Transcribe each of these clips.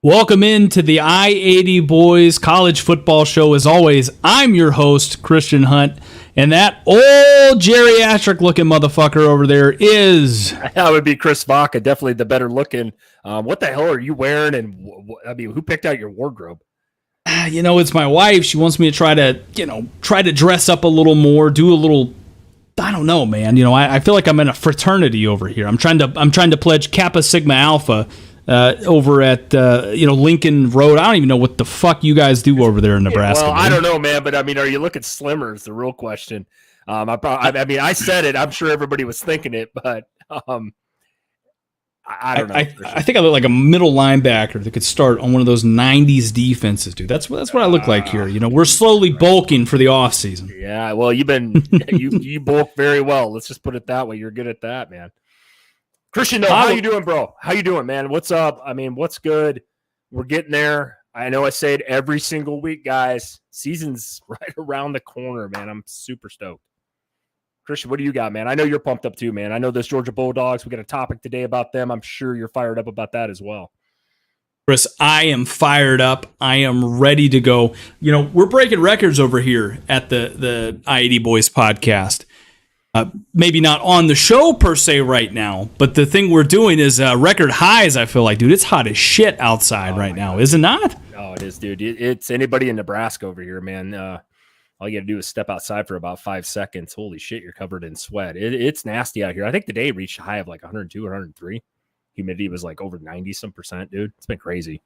Welcome into the I-80 Boys College Football Show. As always, I'm your host, Christian Hunt, and that old geriatric-looking motherfucker over there is... That would be Chris Vaca, definitely the better looking. What the hell are you wearing? And who picked out your wardrobe? It's my wife. She wants me to try to dress up a little more, do a little... I don't know, man. I feel like I'm in a fraternity over here. I'm trying to pledge Kappa Sigma Alpha over at Lincoln Road. I don't even know what the fuck you guys do over there in Nebraska. Well, I don't know, man, but are you looking slimmer is the real question. I said it. I'm sure everybody was thinking it, but I don't know. I think I look like a middle linebacker that could start on one of those 90s defenses, dude. That's what I look like here. We're slowly bulking for the offseason. Yeah, well, you bulk very well. Let's just put it that way. You're good at that, man. Christian, how you doing, bro? How you doing, man? What's up? What's good? We're getting there. I know I say it every single week, guys. Season's right around the corner, man. I'm super stoked. Christian, what do you got, man? I know you're pumped up too, man. I know those Georgia Bulldogs. We got a topic today about them. I'm sure you're fired up about that as well. Chris, I am fired up. I am ready to go. We're breaking records over here at the I-80 Boys podcast. Maybe not on the show per se right now, but the thing we're doing is record highs, I feel like. Dude, it's hot as shit outside right now, is it not? Oh, it is, dude. It's anybody in Nebraska over here, man. All you got to do is step outside for about 5 seconds. Holy shit, you're covered in sweat. It's nasty out here. I think the day reached a high of like 102, 103. Humidity was like over 90-some%, dude. It's been crazy.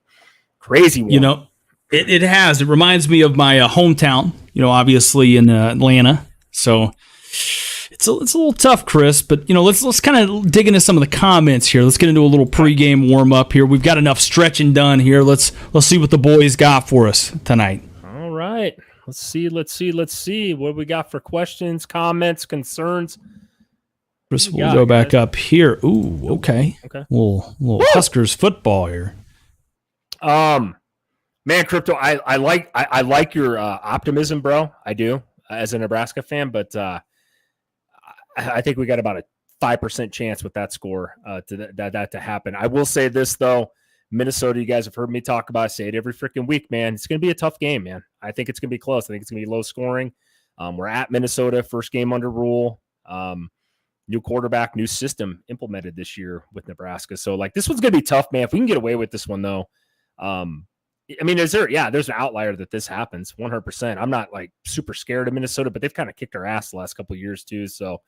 Crazy warm. It has. It reminds me of my hometown, obviously in Atlanta. So... It's a little tough, Chris, but let's kind of dig into some of the comments here. Let's get into a little pregame warm up here. We've got enough stretching done here. Let's see what the boys got for us tonight. All right, let's see what we got for questions, comments, concerns. Chris, we'll go back up here. Ooh, okay. Little Huskers football here. Man, Crypto, I like your optimism, bro. I do as a Nebraska fan, but. I think we got about a 5% chance with that score that to happen. I will say this, though. Minnesota, you guys have heard me talk about. I say it every freaking week, man. It's going to be a tough game, man. I think it's going to be close. I think it's going to be low scoring. We're at Minnesota, first game under Rule. New quarterback, new system implemented this year with Nebraska. So, this one's going to be tough, man. If we can get away with this one, though, there's an outlier that this happens 100%. I'm not super scared of Minnesota, but they've kind of kicked our ass the last couple of years too. So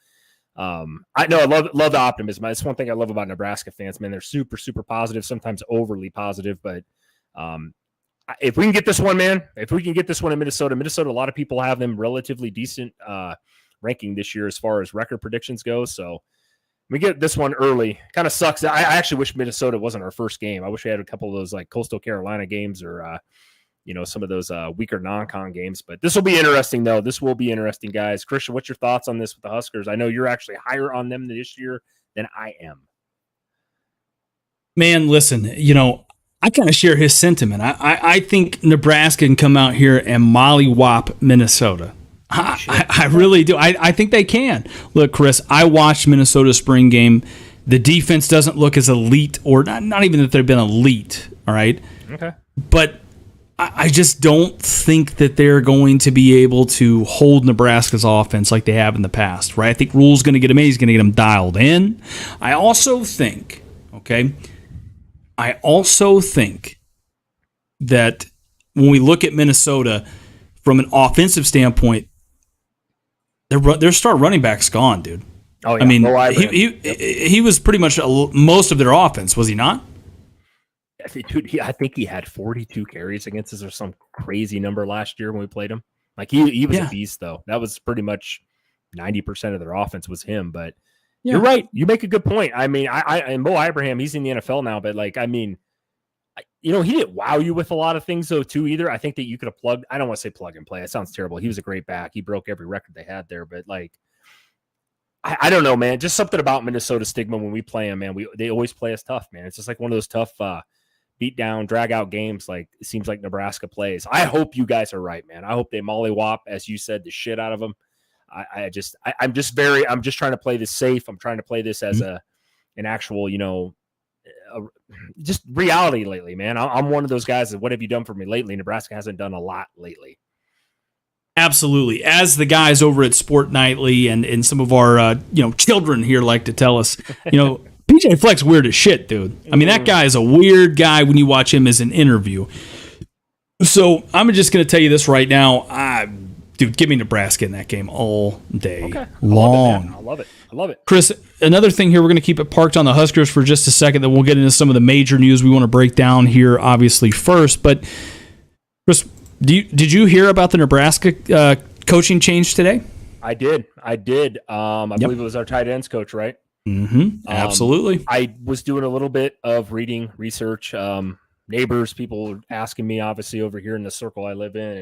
I love the optimism. That's one thing I love about Nebraska fans, man. They're super, super positive, sometimes overly positive, but if we can get this one, man, if we can get this one in Minnesota, a lot of people have them relatively decent ranking this year as far as record predictions go. So we get this one early. Kind of sucks. I actually wish Minnesota wasn't our first game. I wish we had a couple of those Coastal Carolina games or, some of those weaker non-con games. But this will be interesting, though. This will be interesting, guys. Christian, what's your thoughts on this with the Huskers? I know you're actually higher on them this year than I am. Man, listen, I kind of share his sentiment. I think Nebraska can come out here and mollywop Minnesota. I really do. I think they can. Look, Chris, I watched Minnesota's spring game. The defense doesn't look as elite, or not even that they've been elite, all right? Okay. But I just don't think that they're going to be able to hold Nebraska's offense like they have in the past, right? I think Rule's going to get them in. He's going to get them dialed in. I also think that when we look at Minnesota from an offensive standpoint, their star running back's gone, dude. Oh, yeah. He was pretty much most of their offense, was he not? I think he had 42 carries against us or some crazy number last year when we played him. He was a beast, though. That was pretty much 90% of their offense was him. But you're right. You make a good point. And Mo Ibrahim, he's in the NFL now, but he didn't wow you with a lot of things, though, too, either. I think that you could have plugged. I don't want to say plug and play. It sounds terrible. He was a great back. He broke every record they had there. But, I don't know, man. Just something about Minnesota stigma when we play them, man. They always play us tough, man. It's just one of those tough beat down, drag out games it seems like Nebraska plays. I hope you guys are right, man. I hope they mollywop, as you said, the shit out of them. I'm just trying to play this safe. I'm trying to play this as an actual, just reality lately, man. I'm one of those guys that, what have you done for me lately? Nebraska hasn't done a lot lately. Absolutely. As the guys over at Sport Nightly and some of our children here like to tell us, PJ Fleck's weird as shit, dude. I mean, that guy is a weird guy when you watch him as an interview. So I'm just going to tell you this right now. Dude, give me Nebraska in that game all day long. I love it. Chris, another thing here, we're going to keep it parked on the Huskers for just a second, then we'll get into some of the major news we want to break down here, obviously, first. But, Chris, did you hear about the Nebraska coaching change today? I did. I believe it was our tight ends coach, right? Mm-hmm. Absolutely. I was doing a little bit of reading, research, neighbors, people asking me, obviously, over here in the circle I live in,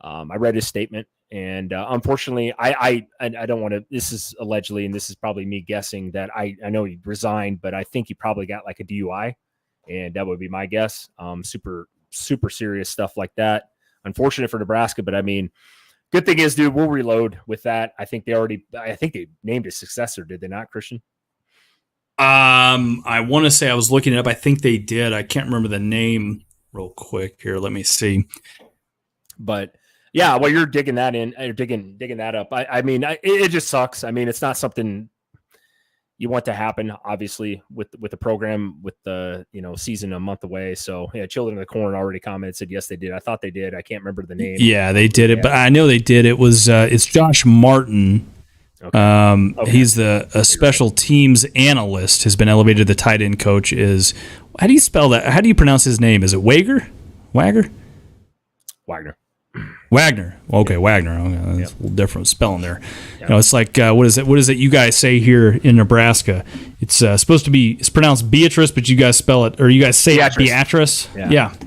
and I read his statement. And unfortunately, I don't want to, this is allegedly, and this is probably me guessing, that I know he resigned, but I think he probably got like a DUI, and that would be my guess. Super serious stuff like that. Unfortunate for Nebraska, but I mean, good thing is, dude, we'll reload with that. I think they named a successor, did they not, Christian? I want to say, I was looking it up. I think they did. I can't remember the name real quick here. Let me see. But yeah, well, you're digging that in, or digging that up. I mean, it just sucks. I mean, it's not something you want to happen, obviously, with the program, with the season a month away. So yeah, Children of the Corn already commented, said yes, they did. I thought they did. I can't remember the name. Yeah, they did it, but I know they did. It was it's Josh Martin. Okay. He's a special teams analyst. Has been elevated to the tight end coach. How do you spell that? How do you pronounce his name? Is it Wagner? Wagner. Okay, yeah. Wagner. Okay, that's a little different spelling there. Yeah. It's like what is it you guys say here in Nebraska? It's supposed to be, it's pronounced Beatrice, but you guys spell it, or you guys say Beatrice. Yeah. Kind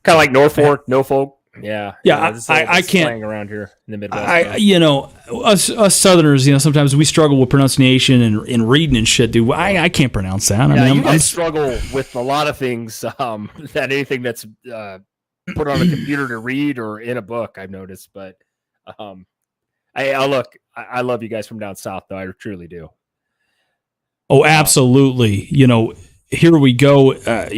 of like Norfolk. Yeah. I can't slang around here in the Midwest. Us Southerners, sometimes we struggle with pronunciation and reading and shit, dude. I can't pronounce that. You guys struggle with a lot of things. That anything that's put on a computer to read or in a book, I've noticed. But I love you guys from down south, though. I truly do. Oh, absolutely. Here we go.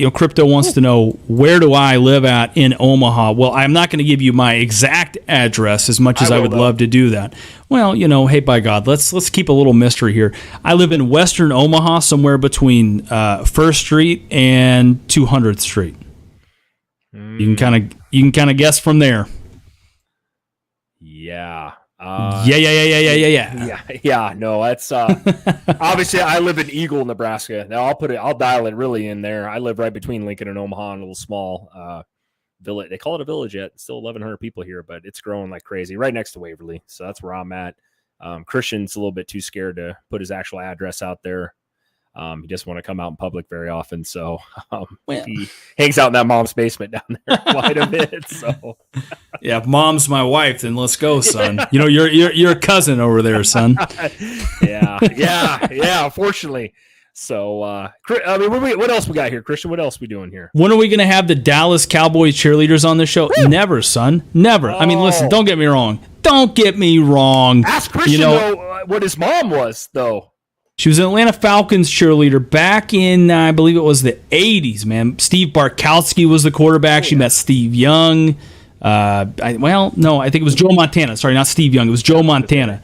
Crypto wants to know, where do I live at in Omaha? Well, I'm not going to give you my exact address as much as I would love to do that. Well, hey, by God, let's keep a little mystery here. I live in Western Omaha, somewhere between 1st Street and 200th Street. You can kind of guess from there. Yeah. Yeah. No, that's obviously I live in Eagle, Nebraska. Now I'll dial it really in there. I live right between Lincoln and Omaha in a little small village. They call it a village yet. It's still 1,100 people here, but it's growing like crazy. Right next to Waverly, so that's where I'm at. Christian's a little bit too scared to put his actual address out there. He doesn't want to come out in public very often, so he hangs out in that mom's basement down there quite a bit. So, yeah, if mom's my wife, then let's go, son. You're a cousin over there, son. Yeah. Unfortunately, so what else we got here, Christian? What else we doing here? When are we going to have the Dallas Cowboys cheerleaders on the show? Woo! Never, son. Never. I mean, listen. Don't get me wrong. Ask Christian what his mom was, though. She was an Atlanta Falcons cheerleader back in, I believe it was the 80s, man. Steve Barkowski was the quarterback. She met Steve Young. I think it was Joe Montana. Sorry, not Steve Young. It was Joe Montana.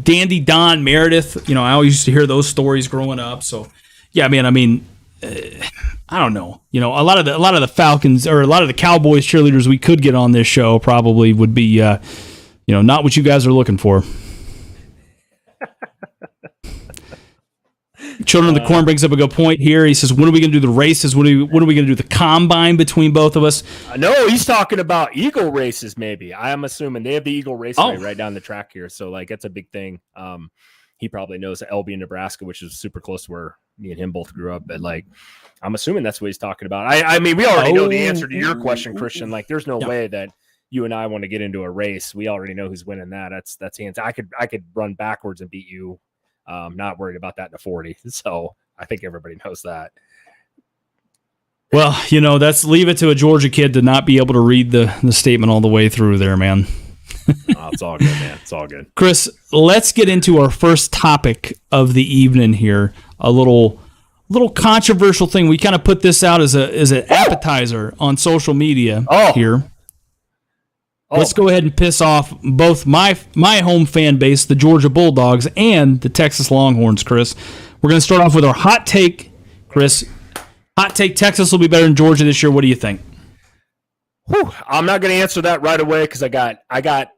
Dandy Don Meredith. I always used to hear those stories growing up. So, yeah, man, I don't know. A lot of the Falcons, or a lot of the Cowboys cheerleaders we could get on this show probably would be, not what you guys are looking for. Children of the Corn brings up a good point here. He says, when are we going to do the races? When are we going to do the combine between both of us? No, he's talking about Eagle races, maybe. I'm assuming they have the Eagle Raceway right down the track here. So, that's a big thing. He probably knows Albion, Nebraska, which is super close to where me and him both grew up. But, I'm assuming that's what he's talking about. I mean, we already know the answer to your question, Christian. There's no way that you and I want to get into a race. We already know who's winning that. That's hands. I could run backwards and beat you. Not worried about that in a 40. So I think everybody knows that. Well, that's leave it to a Georgia kid to not be able to read the statement all the way through there, man. It's all good, man. It's all good. Chris, let's get into our first topic of the evening here. A little little controversial thing. We kind of put this out as an appetizer on social media here. Let's go ahead and piss off both my home fan base, the Georgia Bulldogs, and the Texas Longhorns, Chris. We're going to start off with our hot take, Chris. Hot take, Texas will be better than Georgia this year. What do you think? I'm not going to answer that right away because I got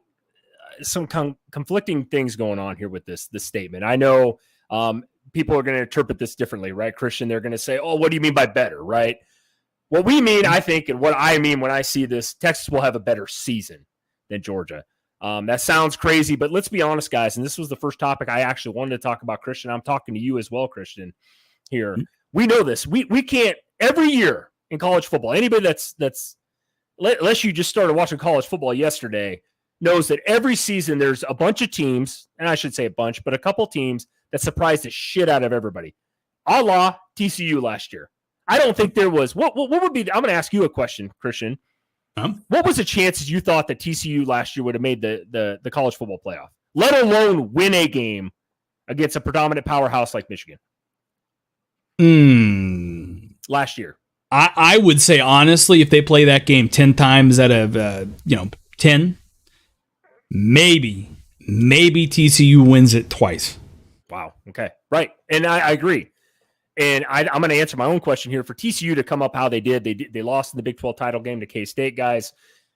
some conflicting things going on here with this statement. I know people are going to interpret this differently, right, Christian? They're going to say, oh, what do you mean by better, right? What we mean, I think, and what I mean when I see this, Texas will have a better season than Georgia. That sounds crazy, but let's be honest, guys, and this was the first topic I actually wanted to talk about, Christian. I'm talking to you as well, Christian, here. We know this. We can't, every year in college football, anybody that's unless you just started watching college football yesterday, knows that every season there's a bunch of teams, and I should say a bunch, but a couple teams that surprised the shit out of everybody. A la TCU last year. I don't think there was. What would be? I'm going to ask you a question, Christian. What was the chances you thought that TCU last year would have made the college football playoff, let alone win a game against a predominant powerhouse like Michigan? Last year, I would say honestly, if they play that game 10 times out of 10, maybe TCU wins it twice. Wow. Okay. Right. And I agree. And I'm going to answer my own question here. For TCU to come up how they did, they lost in the Big 12 title game to K-State, guys.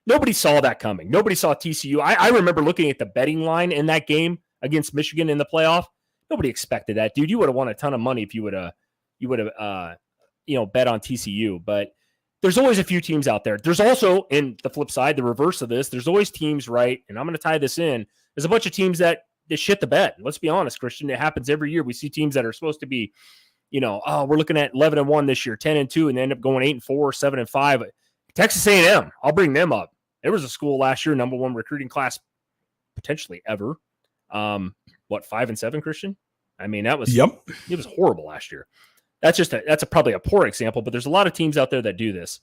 Nobody saw that coming. Nobody saw TCU. I remember looking at the betting line in that game against Michigan in the playoff. Nobody expected that, dude. You would have won a ton of money if you would have bet on TCU. But there's always a few teams out there. There's also, in the flip side, the reverse of this, there's always teams, right? And I'm going to tie this in. There's a bunch of teams that shit the bed. Let's be honest, Christian. It happens every year. We see teams that are supposed to be, we're looking at 11-1 this year, 10-2, and they end up going 8-4, 7-5. Texas A&M, I'll bring them up. There was a school last year, number one recruiting class potentially ever. 5-7, Christian? I mean, it was horrible last year. That's probably a poor example, but there's a lot of teams out there that do this.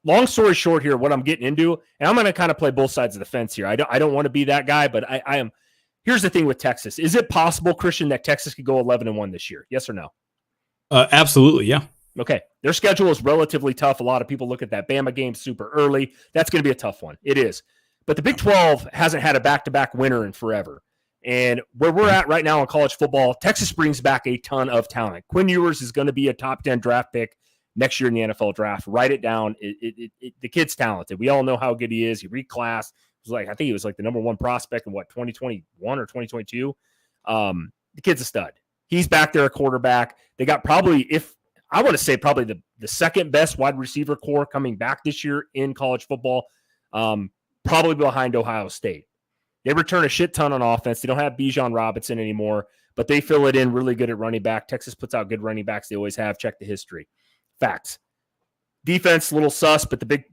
Long story short here, what I'm getting into, and I'm going to kind of play both sides of the fence here. I don't want to be that guy, but I am. Here's the thing with Texas. Is it possible, Christian, that Texas could go 11-1 this year? Yes or no? Absolutely, yeah. Okay. Their schedule is relatively tough. A lot of people look at that Bama game super early. That's going to be a tough one. It is. But the Big 12 hasn't had a back-to-back winner in forever. And where we're at right now in college football, Texas brings back a ton of talent. Quinn Ewers is going to be a top 10 draft pick next year in the NFL draft. Write it down. The kid's talented. We all know how good he is. He reclassed. I think he was like the number one prospect in 2021 or 2022. The kid's a stud. He's back there, a quarterback. They got probably the second best wide receiver core coming back this year in college football, probably behind Ohio State. They return a shit ton on offense. They don't have Bijan Robinson anymore, but they fill it in really good at running back. Texas puts out good running backs. They always have. Check the history. Facts. Defense, a little sus, but the Big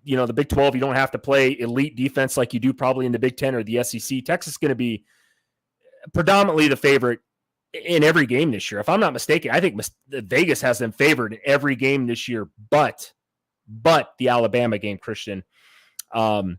12, you don't have to play elite defense like you do probably in the Big 10 or the SEC. Texas is going to be predominantly the favorite in every game this year. If I'm not mistaken, I think Vegas has them favored in every game this year, but the Alabama game, Christian. And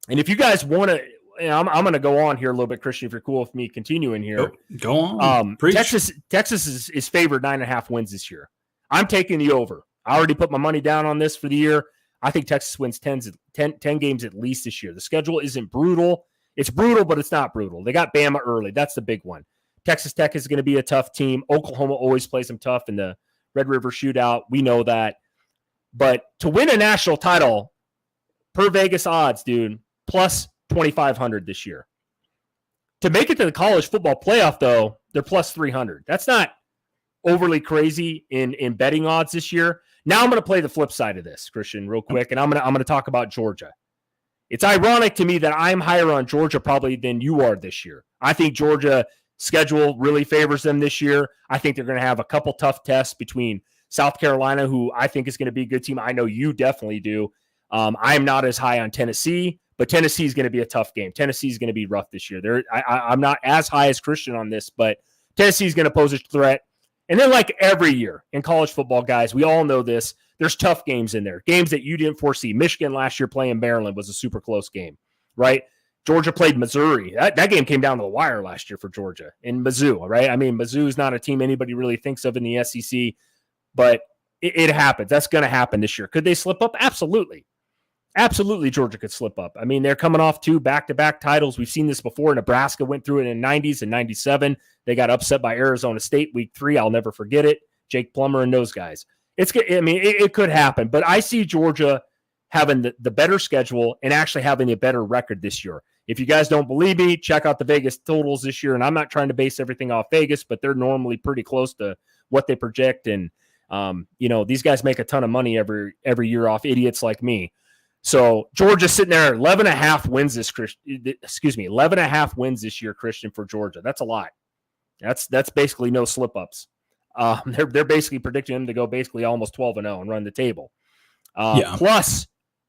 if you guys want to, I'm going to go on here a little bit, Christian, if you're cool with me continuing here. Go on. Texas is favored 9.5 wins this year. I'm taking the over. I already put my money down on this for the year. I think Texas wins 10 games at least this year. The schedule isn't brutal. It's brutal, but it's not brutal. They got Bama early. That's the big one. Texas Tech is going to be a tough team. Oklahoma always plays them tough in the Red River Shootout. We know that. But to win a national title, per Vegas odds, dude, plus 2,500 this year. To make it to the college football playoff, though, they're plus 300. That's not overly crazy in betting odds this year. Now I'm going to play the flip side of this, Christian, real quick, and I'm going to talk about Georgia. It's ironic to me that I'm higher on Georgia probably than you are this year. I think Georgia schedule really favors them this year. I think they're going to have a couple tough tests between South Carolina, who I think is going to be a good team. I know you definitely do. I'm not as high on Tennessee, but Tennessee is going to be a tough game. Tennessee is going to be rough this year. I'm not as high as Christian on this, but Tennessee is going to pose a threat. And then like every year in college football, guys, we all know this. There's tough games in there, games that you didn't foresee. Michigan last year playing Maryland was a super close game, right? Georgia played Missouri. That game came down to the wire last year for Georgia in Mizzou, right? I mean, Mizzou is not a team anybody really thinks of in the SEC, but it happens. That's going to happen this year. Could they slip up? Absolutely. Absolutely, Georgia could slip up. I mean, they're coming off 2 back-to-back titles. We've seen this before. Nebraska went through it in the 90s and 97. They got upset by Arizona State week 3. I'll never forget it. Jake Plummer and those guys. It could happen, but I see Georgia having the better schedule and actually having a better record this year. If you guys don't believe me, check out the Vegas totals this year. And I'm not trying to base everything off Vegas, but they're normally pretty close to what they project. And, these guys make a ton of money every year off idiots like me. So Georgia's sitting there 11.5 wins this 11.5 wins this year, Christian, for Georgia. That's a lot. That's basically no slip-ups. They're basically predicting them to go basically almost 12-0 and run the table. Plus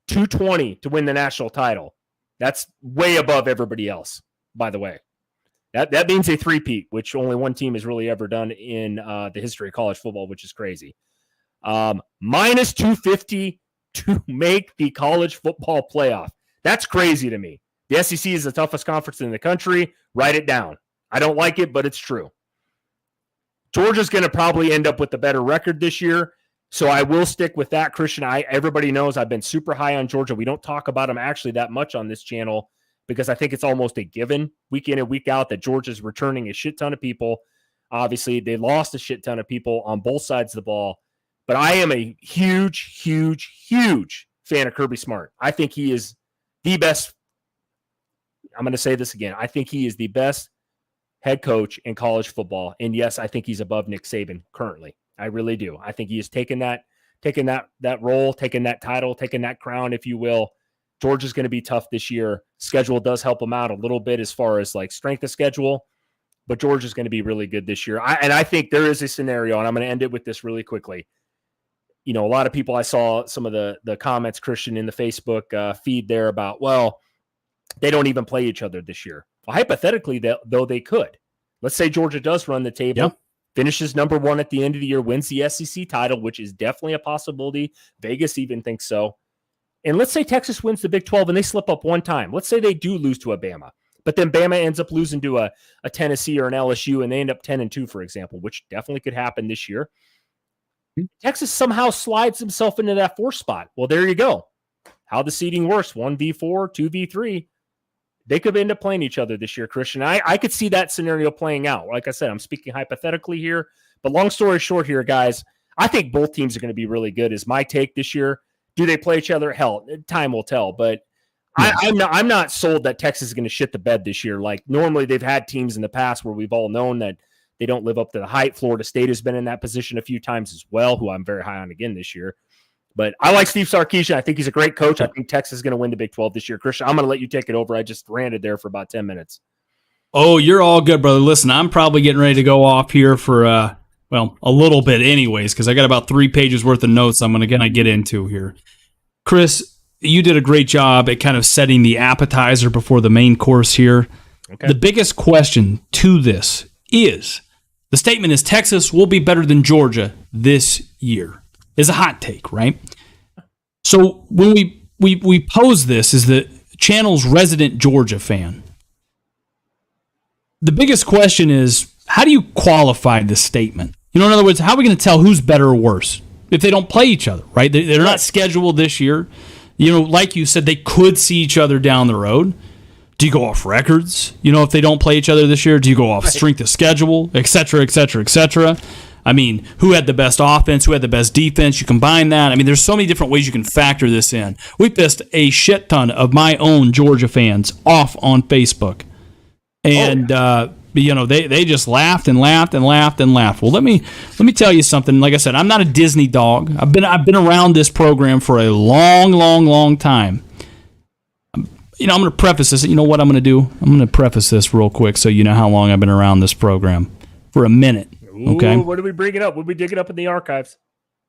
220 to win the national title. That's way above everybody else, by the way. That means a three-peat, which only one team has really ever done in the history of college football, which is crazy. Minus 250 to make the college football playoff. That's crazy to me. The SEC is the toughest conference in the country. Write it down. I don't like it, but it's true. Georgia's going to probably end up with a better record this year, so I will stick with that, Christian. Everybody knows I've been super high on Georgia. We don't talk about them actually that much on this channel because I think it's almost a given week in and week out that Georgia's returning a shit ton of people. Obviously, they lost a shit ton of people on both sides of the ball, but I am a huge, huge, huge fan of Kirby Smart. I think he is the best. I'm going to say this again. I think he is the best head coach in college football. And yes, I think he's above Nick Saban currently. I really do. I think he has taken that role, taken that title, taken that crown, if you will. Georgia's going to be tough this year. Schedule does help him out a little bit as far as like strength of schedule, but Georgia's going to be really good this year. I think there is a scenario, and I'm going to end it with this really quickly. A lot of people, I saw some of the comments, Christian, in the Facebook feed there about, well, they don't even play each other this year. Well, hypothetically, though, they could. Let's say Georgia does run the table, finishes number 1 at the end of the year, wins the SEC title, which is definitely a possibility. Vegas even thinks so. And let's say Texas wins the Big 12 and they slip up one time. Let's say they do lose to a Bama, but then Bama ends up losing to a Tennessee or an LSU and they end up 10-2, for example, which definitely could happen this year. Texas somehow slides himself into that 4th spot. Well, there you go. How the seeding works, 1v4, 2v3. They could end up playing each other this year, Christian. I could see that scenario playing out. Like I said, I'm speaking hypothetically here. But long story short here, guys, I think both teams are going to be really good is my take this year. Do they play each other? Hell, time will tell. But I'm not sold that Texas is going to shit the bed this year. Like normally they've had teams in the past where we've all known that they don't live up to the hype. Florida State has been in that position a few times as well, who I'm very high on again this year. But I like Steve Sarkisian. I think he's a great coach. I think Texas is going to win the Big 12 this year. Christian, I'm going to let you take it over. I just ranted there for about 10 minutes. Oh, you're all good, brother. Listen, I'm probably getting ready to go off here for, a little bit anyways, because I got about 3 pages worth of notes I'm going to get into here. Chris, you did a great job at kind of setting the appetizer before the main course here. Okay. The biggest question to this is, the statement is Texas will be better than Georgia this year. Is a hot take, right? So when we pose this as the channel's resident Georgia fan, the biggest question is, how do you qualify this statement? In other words, how are we going to tell who's better or worse if they don't play each other, right? They're not scheduled this year. Like you said, they could see each other down the road. Do you go off records? If they don't play each other this year, do you go off strength of schedule, et cetera, et cetera, et cetera? I mean, who had the best offense? Who had the best defense? You combine that. I mean, there's so many different ways you can factor this in. We pissed a shit ton of my own Georgia fans off on Facebook. And, they just laughed and laughed and laughed and laughed. Well, let me tell you something. Like I said, I'm not a Disney dog. I've been around this program for a long, long, long time. I'm going to preface this. You know what I'm going to do? I'm going to preface this real quick so you know how long I've been around this program. For a minute. Okay. Ooh, what do we bring it up? What do we dig it up in the archives?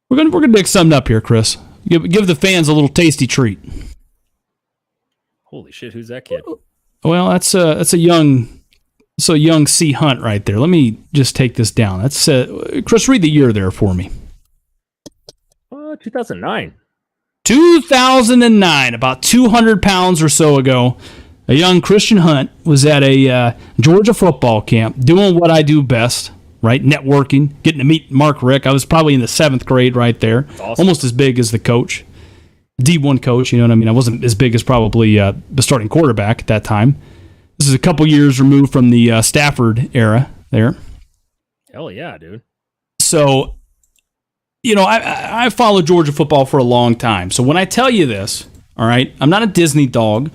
We're gonna dig something up here, Chris. Give the fans a little tasty treat. Holy shit! Who's that kid? Well, that's a young C Hunt right there. Let me just take this down. That's Chris. Read the year there for me. 2009. 2009, about 200 pounds or so ago. a young Christian Hunt was at a Georgia football camp doing what I do best, right? Networking, getting to meet Mark Rick. I was probably in the 7th grade right there, awesome. Almost as big as the coach, D1 coach, you know what I mean? I wasn't as big as probably the starting quarterback at that time. This is a couple years removed from the Stafford era there. Hell yeah, dude. So, you know, I followed Georgia football for a long time. So when I tell you this, all right, I'm not a Disney dog.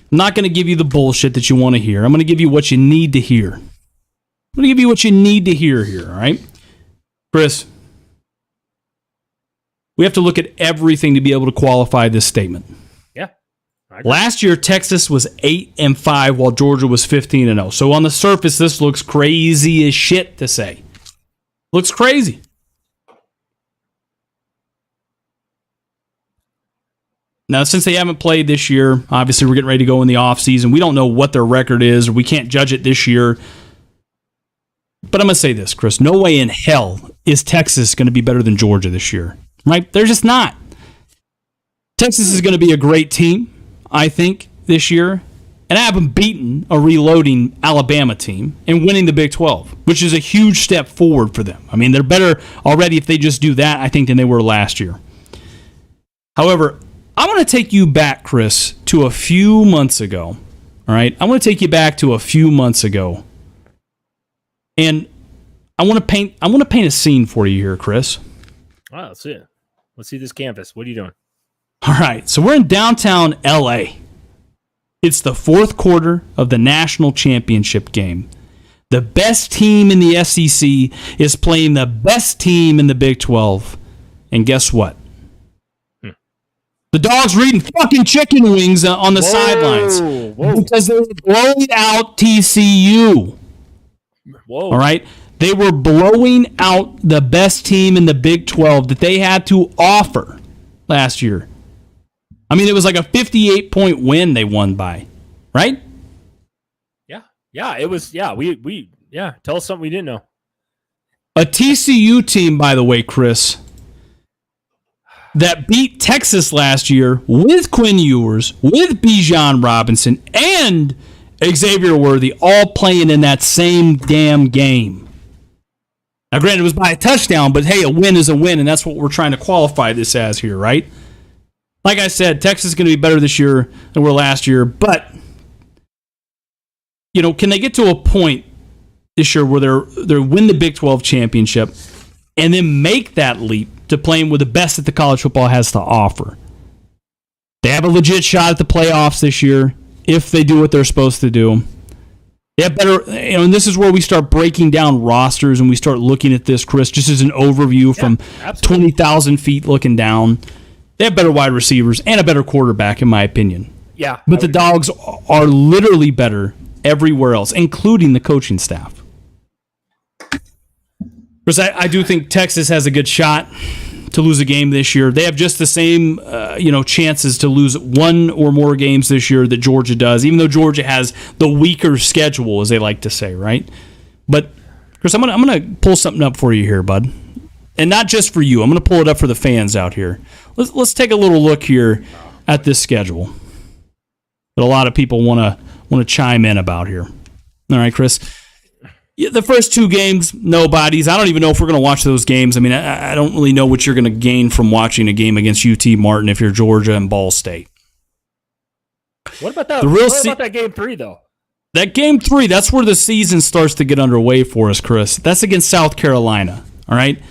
I'm not going to give you the bullshit that you want to hear. I'm going to give you what you need to hear. I'm going to give you what you need to hear here, all right? Chris, we have to look at everything to be able to qualify this statement. Yeah. Last year, Texas was 8-5 while Georgia was 15-0. So on the surface, this looks crazy as shit to say. Looks crazy. Now, since they haven't played this year, obviously we're getting ready to go in the offseason. We don't know what their record is, or we can't judge it this year. But I'm going to say this, Chris. No way in hell is Texas going to be better than Georgia this year. Right? They're just not. Texas is going to be a great team, I think, this year. And I have them beating a reloading Alabama team and winning the Big 12, which is a huge step forward for them. I mean, they're better already if they just do that, I think, than they were last year. However, I want to take you back, Chris, to a few months ago. All right? I want to take you back to a few months ago. And I want to paint a scene for you here, Chris. All right, let's see it. Let's see this canvas. What are you doing? All right, so we're in downtown L.A. It's the 4th quarter of the national championship game. The best team in the SEC is playing the best team in the Big 12. And guess what? The Dogs were eating fucking chicken wings on the sidelines because they were blowing out TCU. Whoa. All right? They were blowing out the best team in the Big 12 that they had to offer last year. I mean, it was like a 58-point win they won by, right? Yeah. Yeah, it was. Yeah, we tell us something we didn't know. A TCU team, by the way, Chris, that beat Texas last year with Quinn Ewers, with Bijan Robinson, and Xavier Worthy all playing in that same damn game. Now, granted, it was by a touchdown, but hey, a win is a win, and that's what we're trying to qualify this as here, right? Like I said, Texas is going to be better this year than we were last year, but, you know, can they get to a point this year where they win the Big 12 championship and then make that leap to playing with the best that the college football has to offer? They have a legit shot at the playoffs this year if they do what they're supposed to do. They have better, you know, and this is where we start breaking down rosters and we start looking at this, Chris, just as an overview from 20,000 feet looking down. They have better wide receivers and a better quarterback, in my opinion. Yeah. But the Dogs are literally better everywhere else, including the coaching staff. Because I do think Texas has a good shot to lose a game this year. They have just the same, chances to lose one or more games this year that Georgia does, even though Georgia has the weaker schedule, as they like to say, right? But, Chris, I'm gonna pull something up for you here, bud. And not just for you. I'm going to pull it up for the fans out here. Let's take a little look here at this schedule that a lot of people want to chime in about here. All right, Chris. Yeah, the first 2 games, nobodies. I don't even know if we're going to watch those games. I mean, I don't really know what you're going to gain from watching a game against UT Martin if you're Georgia and Ball State. What about that? What about that game 3, though? That game 3, that's where the season starts to get underway for us, Chris. That's against South Carolina, all right?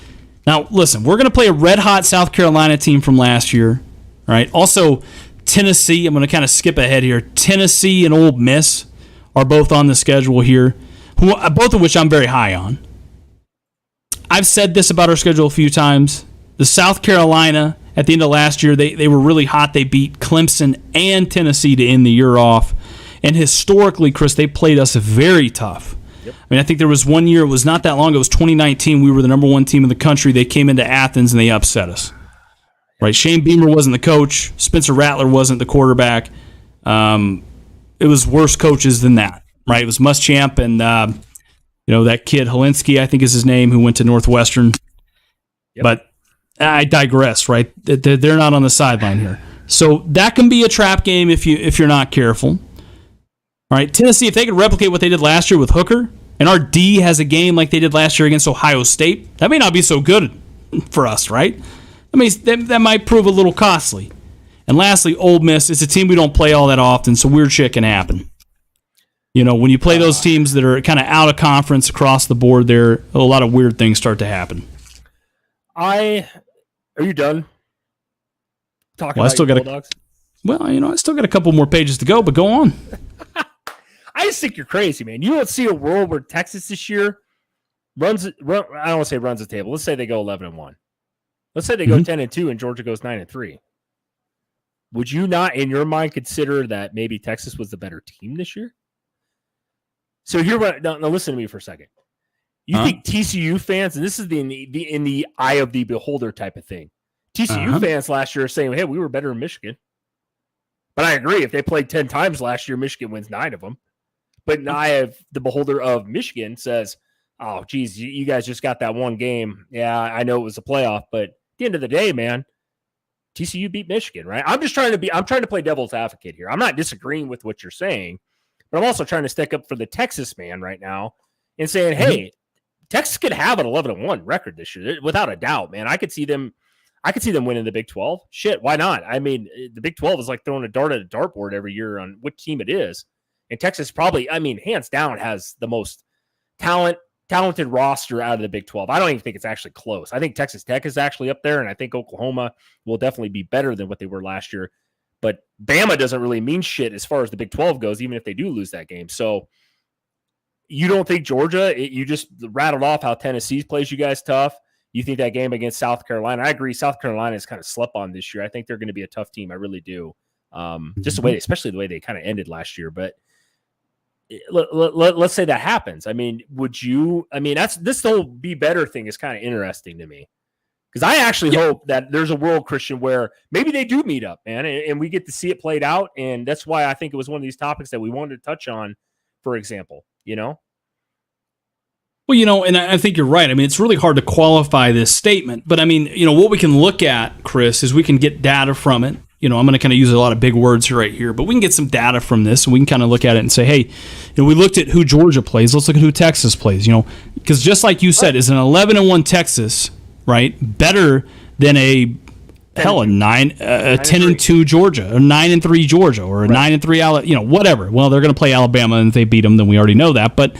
Now, listen, we're going to play a red-hot South Carolina team from last year. All right. Also, Tennessee, I'm going to kind of skip ahead here. Tennessee and Ole Miss are both on the schedule here, both of which I'm very high on. I've said this about our schedule a few times. The South Carolina, at the end of last year, they were really hot. They beat Clemson and Tennessee to end the year off. And historically, Chris, they played us very tough. Yep. I mean, I think there was one year, it was not that long ago, it was 2019, we were the number 1 team in the country. They came into Athens and they upset us. Right? Shane Beamer wasn't the coach. Spencer Rattler wasn't the quarterback. It was worse coaches than that. Right? It was Muschamp and that kid Helinski, I think is his name, who went to Northwestern. Yep. But I digress. Right? They're not on the sideline here, so that can be a trap game if you're not careful. All right, Tennessee, if they could replicate what they did last year with Hooker, and our D has a game like they did last year against Ohio State, that may not be so good for us, right? I mean, that might prove a little costly. And lastly, Ole Miss is a team we don't play all that often, so weird shit can happen. You know, when you play those teams that are kind of out of conference across the board, there a lot of weird things start to happen. Are you done talking about your Bulldogs? Well, you know, I still got a couple more pages to go, but go on. I just think you're crazy, man. You don't see a world where Texas this year I don't want to say runs the table. Let's say they go 11-1. Let's say they go 10-2 and Georgia goes 9-3. Would you not, in your mind, consider that maybe Texas was the better team this year? So now listen to me for a second. You think TCU fans, and this is in the eye of the beholder type of thing. TCU fans last year are saying, "Hey, we were better in Michigan." But I agree. If they played 10 times last year, Michigan wins 9 of them. But in the eye of the beholder of Michigan says, "Oh, geez, you guys just got that one game. Yeah, I know it was a playoff, but at the end of the day, man, TCU beat Michigan, right?" I'm trying to play devil's advocate here. I'm not disagreeing with what you're saying, but I'm also trying to stick up for the Texas man right now and saying, "Hey, Texas could have an 11-1 record this year, without a doubt, man. I could see them winning the Big 12. Shit, why not? I mean, the Big 12 is like throwing a dart at a dartboard every year on what team it is. And Texas probably, I mean, hands down, has the most talented roster out of the Big 12. I don't even think it's actually close. I think Texas Tech is actually up there, and I think Oklahoma will definitely be better than what they were last year. But Bama doesn't really mean shit as far as the Big 12 goes, even if they do lose that game. So you don't think Georgia, you just rattled off how Tennessee plays you guys tough. You think that game against South Carolina, I agree, South Carolina is kind of slept on this year. I think they're going to be a tough team. I really do. Just the way, especially the way they kind of ended last year. But let's say that happens. I mean, this whole be better thing is kind of interesting to me. Because I actually hope that there's a world, Christian, where maybe they do meet up, man, and we get to see it played out. And that's why I think it was one of these topics that we wanted to touch on, for example, you know? Well, you know, and I think you're right. I mean, it's really hard to qualify this statement. But, I mean, you know, what we can look at, Chris, is we can get data from it. You know, I'm going to kind of use a lot of big words right here, but we can get some data from this, and we can kind of look at it and say, hey, you know, we looked at who Georgia plays. Let's look at who Texas plays, you know, because just like you said, is an 11-1 Texas, right, better than a 10-2 Georgia, or 9-3 Georgia, or a 9-3, you know, whatever. Well, they're going to play Alabama, and if they beat them, then we already know that. But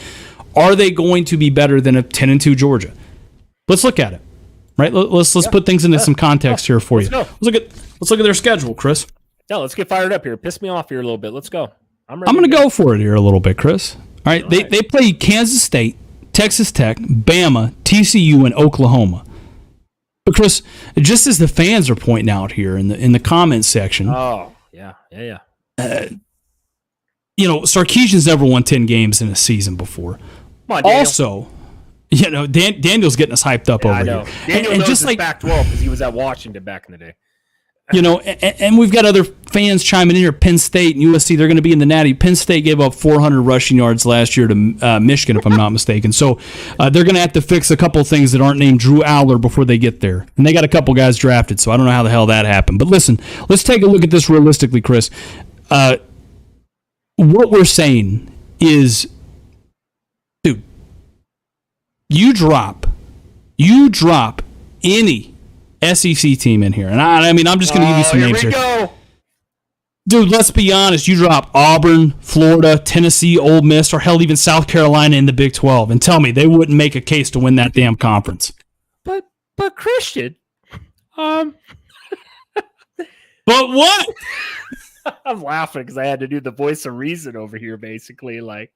are they going to be better than a 10-2 Georgia? Let's look at it, right? Let's put things into some context here for you. Let's look at their schedule, Chris. No, let's get fired up here. Piss me off here a little bit. Let's go. I'm going to go for it here a little bit, Chris. All right, they play Kansas State, Texas Tech, Bama, TCU, and Oklahoma. But Chris, just as the fans are pointing out here in the comments section. Oh, yeah. You know, Sarkisian's never won 10 games in a season before. Come on, Daniel. Also, you know, Daniel's getting us hyped up over here. Daniel knows just like Pac-12 because he was at Washington back in the day. You know, and we've got other fans chiming in here. Penn State and USC, they're going to be in the Natty. Penn State gave up 400 rushing yards last year to Michigan, if I'm not mistaken. So they're going to have to fix a couple of things that aren't named Drew Aller before they get there. And they got a couple guys drafted, so I don't know how the hell that happened. But listen, let's take a look at this realistically, Chris. What we're saying is, dude, you drop any SEC team in here, and I mean, I'm just going to give you some names here. Go. Dude, let's be honest. You drop Auburn, Florida, Tennessee, Ole Miss, or hell, even South Carolina in the Big 12, and tell me they wouldn't make a case to win that damn conference. But Christian, But what? I'm laughing because I had to do the voice of reason over here, basically. Like,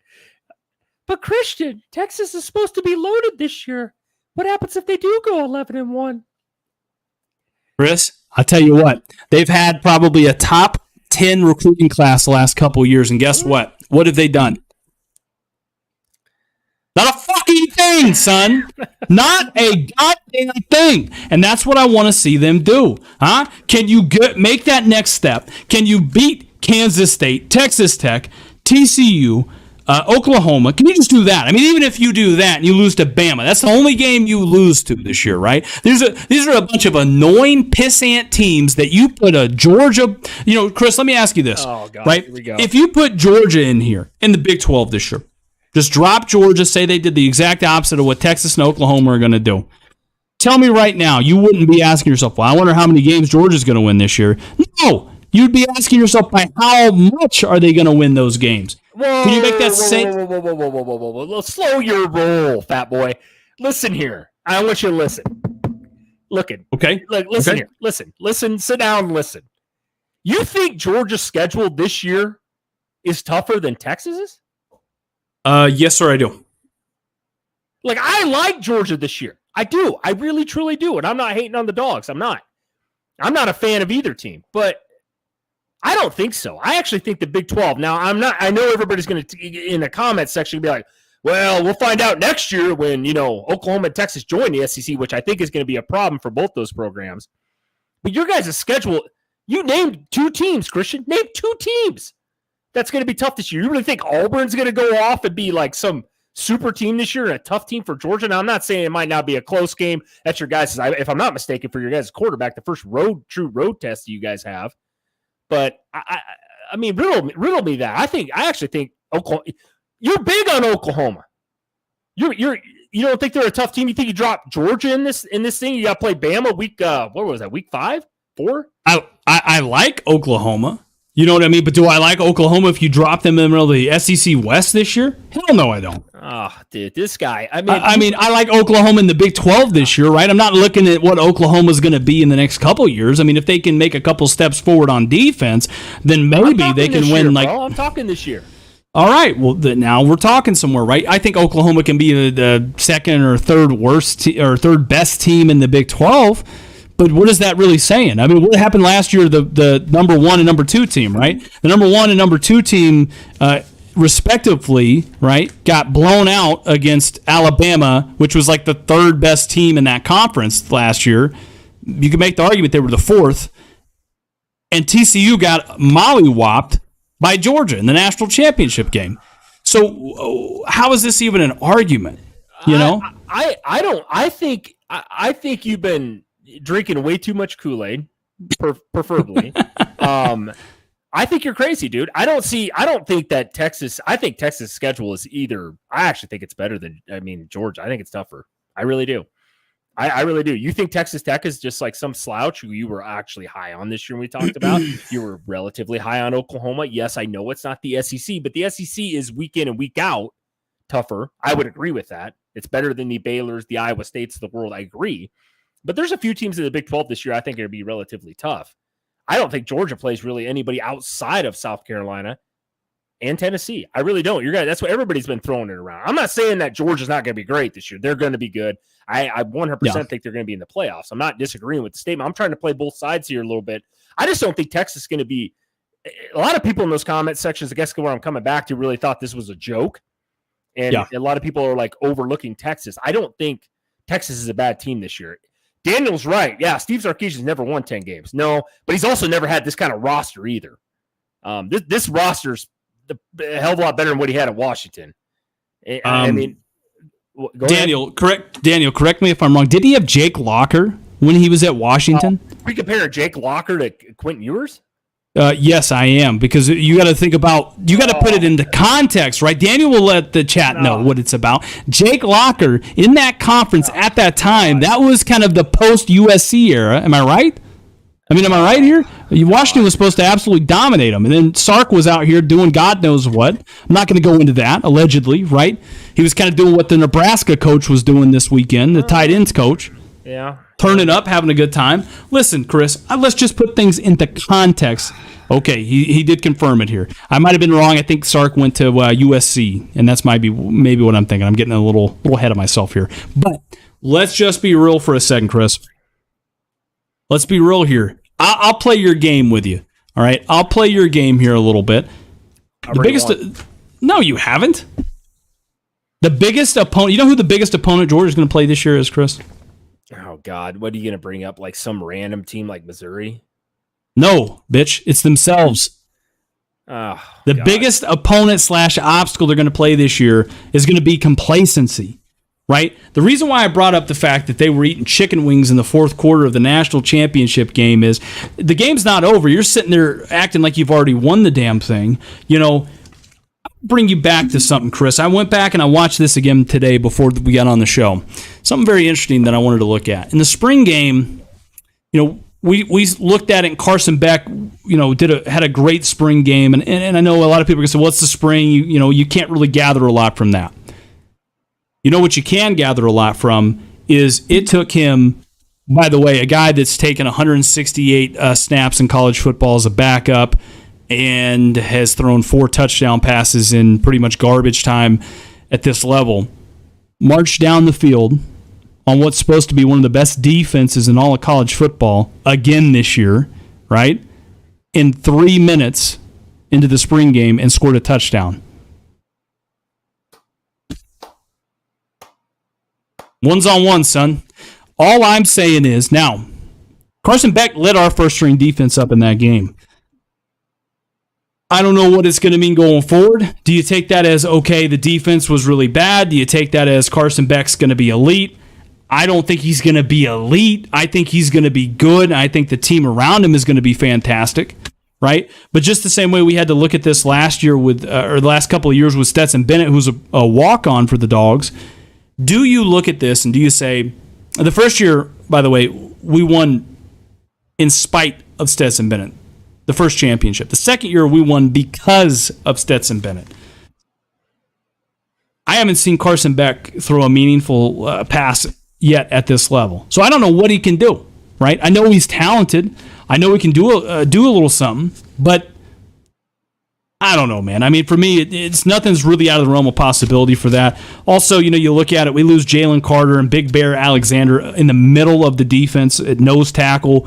but Christian, Texas is supposed to be loaded this year. What happens if they do go 11-1? Chris, I'll tell you what. They've had probably a top 10 recruiting class the last couple of years, and guess what? What have they done? Not a fucking thing, son. Not a goddamn thing. And that's what I want to see them do. Huh? Can you make that next step? Can you beat Kansas State, Texas Tech, TCU, Oklahoma. Can you just do that? I mean, even if you do that and you lose to Bama, that's the only game you lose to this year, right? These are a bunch of annoying pissant teams that you put a Georgia. Chris, let me ask you this. Oh, God, right? Here we go. If you put Georgia in here in the Big 12 this year, just drop Georgia, say they did the exact opposite of what Texas and Oklahoma are going to do. Tell me right now, you wouldn't be asking yourself, well, I wonder how many games Georgia's going to win this year. No, you'd be asking yourself, by how much are they going to win those games? Can you make that same? Whoa. Slow your roll, fat boy. Listen here. I want you to listen. Okay. Listen here. Listen. Sit down and listen. You think Georgia's schedule this year is tougher than Texas's? Yes, sir, I do. I like Georgia this year. I do. I really, truly do. And I'm not hating on the Dogs. I'm not a fan of either team, but I don't think so. I actually think the Big 12. Now, I know everybody's going to, in the comments section, be like, well, we'll find out next year when, Oklahoma and Texas join the SEC, which I think is going to be a problem for both those programs. But your guys' schedule, you named 2 teams, Christian. Name 2 teams. That's going to be tough this year. You really think Auburn's going to go off and be like some super team this year and a tough team for Georgia? Now, I'm not saying it might not be a close game. That's your guys', if I'm not mistaken, for your guys' quarterback, the first true road test that you guys have. But I mean, riddle me that. I actually think Oklahoma. You're big on Oklahoma. You don't think they're a tough team? You think you drop Georgia in this thing? You got to play Bama week. What was that? Week 5, 4? I like Oklahoma. You know what I mean? But do I like Oklahoma if you drop them in the middle of the SEC West this year? Hell no, I don't. Oh, dude, this guy. I mean, I like Oklahoma in the Big 12 this year, right? I'm not looking at what Oklahoma's going to be in the next couple years. I mean, if they can make a couple steps forward on defense, then maybe they can win. I'm talking this year. All right. Well, now we're talking somewhere, right? I think Oklahoma can be the second or third worst or third best team in the Big 12. But what is that really saying? I mean, what happened last year? The number 1 and number 2 team, right? The number 1 and number 2 team, respectively, right, got blown out against Alabama, which was like the third best team in that conference last year. You could make the argument they were the 4th. And TCU got mollywopped by Georgia in the national championship game. So how is this even an argument? I think you've been drinking way too much Kool-Aid, preferably. I think you're crazy, dude. I don't think that Texas. I think Texas' schedule is either. I actually think it's better than. Georgia. I think it's tougher. I really do. I really do. You think Texas Tech is just like some slouch who you were actually high on this year when we talked about? You were relatively high on Oklahoma. Yes, I know it's not the SEC, but the SEC is week in and week out tougher. I would agree with that. It's better than the Baylors, the Iowa States of the world. I agree. But there's a few teams in the Big 12 this year I think are going to be relatively tough. I don't think Georgia plays really anybody outside of South Carolina and Tennessee. I really don't. That's what everybody's been throwing it around. I'm not saying that Georgia's not going to be great this year. They're going to be good. I 100% think they're going to be in the playoffs. I'm not disagreeing with the statement. I'm trying to play both sides here a little bit. I just don't think Texas is going to be – a lot of people in those comment sections, I guess where I'm coming back to, really thought this was a joke. And a lot of people are like overlooking Texas. I don't think Texas is a bad team this year. Daniel's right. Yeah, Steve Sarkisian's never won 10 games. No, but he's also never had this kind of roster either. This roster's a hell of a lot better than what he had at Washington. Daniel, correct me if I'm wrong. Did he have Jake Locker when he was at Washington? We compare Jake Locker to Quentin Ewers? Yes, I am, because you got to think about, you got to put it into context, right? Daniel will let the chat know what it's about. Jake Locker in that conference at that time, that was kind of the post USC era. Am I right? Am I right here? Washington was supposed to absolutely dominate them, and then Sark was out here doing God knows what. I'm not going to go into that, allegedly, right? He was kind of doing what the Nebraska coach was doing this weekend, the tight ends coach. Yeah. Turning up, having a good time. Listen, Chris, let's just put things into context. Okay, he did confirm it here. I might have been wrong. I think Sark went to USC, and that's maybe what I'm thinking. I'm getting a little ahead of myself here. But let's just be real for a second, Chris. Let's be real here. I'll play your game with you. All right, I'll play your game here a little bit. No, you haven't. The biggest opponent. You know who the biggest opponent Georgia's going to play this year is, Chris? Oh, God. What are you going to bring up? Like some random team like Missouri? No, bitch. It's themselves. Oh, The God. biggest opponent / obstacle they're going to play this year is going to be complacency, right? The reason why I brought up the fact that they were eating chicken wings in the fourth quarter of the national championship game is the game's not over. You're sitting there acting like you've already won the damn thing. I'll bring you back to something, Chris. I went back and I watched this again today before we got on the show. Something very interesting that I wanted to look at. In the spring game, we looked at it, and Carson Beck, had a great spring game, and I know a lot of people are going to say, "Well, it's the spring. You can't really gather a lot from that." You know what you can gather a lot from is it took him. By the way, a guy that's taken 168 snaps in college football as a backup and has thrown 4 touchdown passes in pretty much garbage time at this level, marched down the field on what's supposed to be one of the best defenses in all of college football again this year, right? In 3 minutes into the spring game and scored a touchdown. One's on one, son. All I'm saying is, now, Carson Beck led our first-string defense up in that game. I don't know what it's going to mean going forward. Do you take that as, okay, the defense was really bad? Do you take that as Carson Beck's going to be elite? I don't think he's going to be elite. I think he's going to be good. I think the team around him is going to be fantastic, right? But just the same way we had to look at this last year or the last couple of years with Stetson Bennett, who's a walk-on for the Dogs, do you look at this and do you say, the first year, by the way, we won in spite of Stetson Bennett, the first championship. The second year, we won because of Stetson Bennett. I haven't seen Carson Beck throw a meaningful pass yet at this level. So I don't know what he can do, right? I know he's talented. I know he can do a little something, but I don't know, man. I mean, for me, it's nothing's really out of the realm of possibility for that. Also, you look at it, we lose Jalen Carter and Big Bear Alexander in the middle of the defense at nose tackle.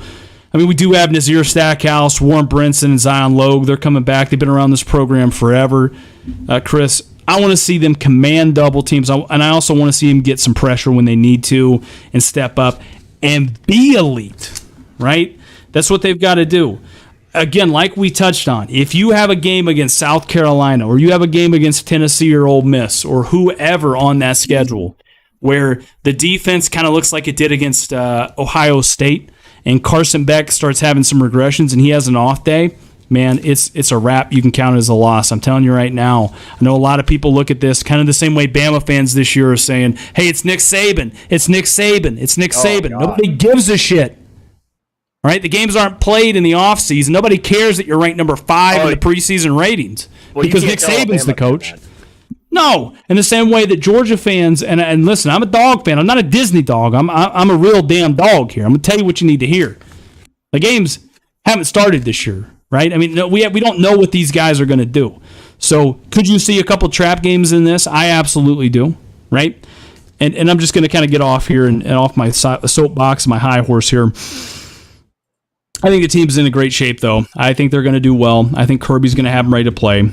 I mean, we do have Nazir Stackhouse, Warren Brinson, and Zion Logue. They're coming back. They've been around this program forever. Chris, I want to see them command double teams, and I also want to see them get some pressure when they need to and step up and be elite, right? That's what they've got to do. Again, like we touched on, if you have a game against South Carolina or you have a game against Tennessee or Ole Miss or whoever on that schedule where the defense kind of looks like it did against Ohio State and Carson Beck starts having some regressions and he has an off day, man, it's a wrap. You can count it as a loss. I'm telling you right now. I know a lot of people look at this kind of the same way Bama fans this year are saying, hey, it's Nick Saban. It's Nick Saban. It's Nick Saban. God. Nobody gives a shit. All right, the games aren't played in the offseason. Nobody cares that you're ranked number 5 in the preseason ratings because Nick Saban's the coach. No, in the same way that Georgia fans, and listen, I'm a dog fan. I'm not a Disney dog. I'm a real damn dog here. I'm going to tell you what you need to hear. The games haven't started this year, right? I mean, we don't know what these guys are going to do. So could you see a couple trap games in this? I absolutely do, right? And I'm just going to kind of get off here and off my soapbox, my high horse here. I think the team's in a great shape, though. I think they're going to do well. I think Kirby's going to have them ready to play.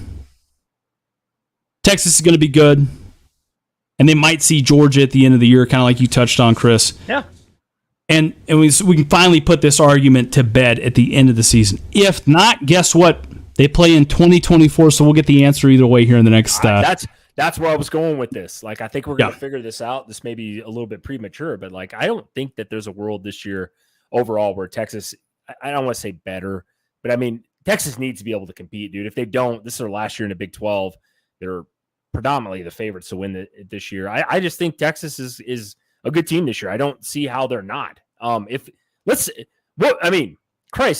Texas is going to be good. And they might see Georgia at the end of the year, kind of like you touched on, Chris. Yeah. And we can finally put this argument to bed at the end of the season. If not, guess what? They play in 2024, so we'll get the answer either way here in the next... That's where I was going with this. Like, I think we're going to figure this out. This may be a little bit premature, but, like, I don't think that there's a world this year overall where Texas... I don't want to say better, but I mean, Texas needs to be able to compete, dude. If they don't, this is their last year in the Big 12. They're predominantly the favorites to win this year. I just think Texas is a good team this year. I don't see how they're not. Christ,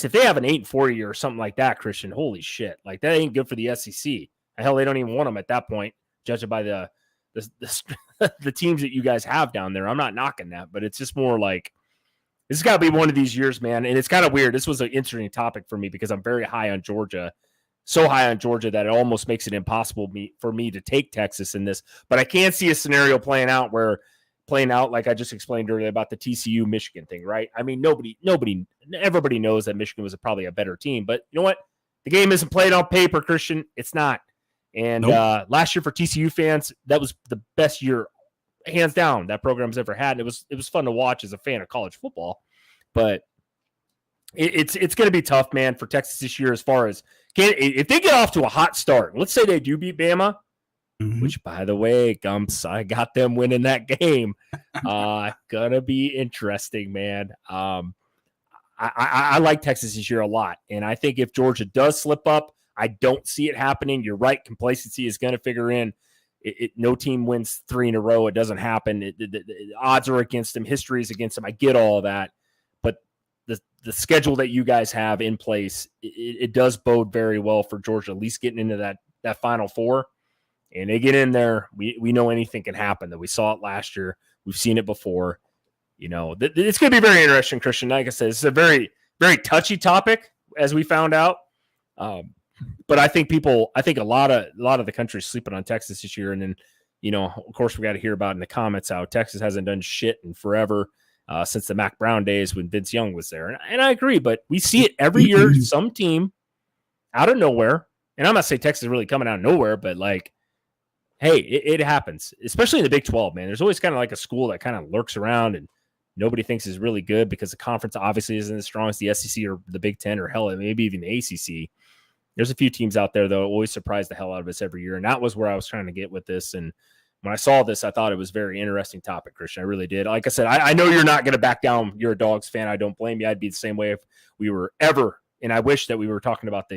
if they have an 8-4 year or something like that, Christian, holy shit. Like, that ain't good for the SEC. Hell, they don't even want them at that point, judging by the teams that you guys have down there. I'm not knocking that, but it's just more like, this has got to be one of these years, man. And it's kind of weird. This was an interesting topic for me because I'm very high on Georgia. So high on Georgia that it almost makes it impossible for me to take Texas in this. But I can see a scenario playing out like I just explained earlier about the TCU Michigan thing, right? I mean, everybody knows that Michigan was probably a better team. But you know what? The game isn't played on paper, Christian. It's not. And last year for TCU fans, that was the best year hands down that program's ever had. And it was fun to watch as a fan of college football, but it's going to be tough, man, for Texas this year as far as If they get off to a hot start, let's say they do beat Bama, which, by the way, Gumps, I got them winning that game. Gonna be interesting, man. I like Texas this year a lot, and I think if Georgia does slip up, I don't see it happening. You're right. Complacency is going to figure in. No team wins 3 in a row. It doesn't happen. The odds are against them. History is against them. I get all of that. But the schedule that you guys have in place, it does bode very well for Georgia, at least getting into that Final Four. And they get in there, we know anything can happen. That we saw it last year. We've seen it before. It's going to be very interesting, Christian. Like I said, it's a very, very touchy topic, as we found out. But I think a lot of the country is sleeping on Texas this year. And then, of course, we got to hear about in the comments how Texas hasn't done shit in forever since the Mac Brown days when Vince Young was there. And I agree, but we see it every year. Some team out of nowhere, and I'm not saying Texas is really coming out of nowhere, but like, hey, it happens, especially in the Big 12, man. There's always kind of like a school that kind of lurks around and nobody thinks is really good because the conference obviously isn't as strong as the SEC or the Big 10 or hell, maybe even the ACC. There's a few teams out there, though, always surprise the hell out of us every year. And that was where I was trying to get with this. And when I saw this, I thought it was a very interesting topic, Christian. I really did. Like I said, I know you're not going to back down. You're a Dogs fan. I don't blame you. I'd be the same way if we were ever. And I wish that we were talking about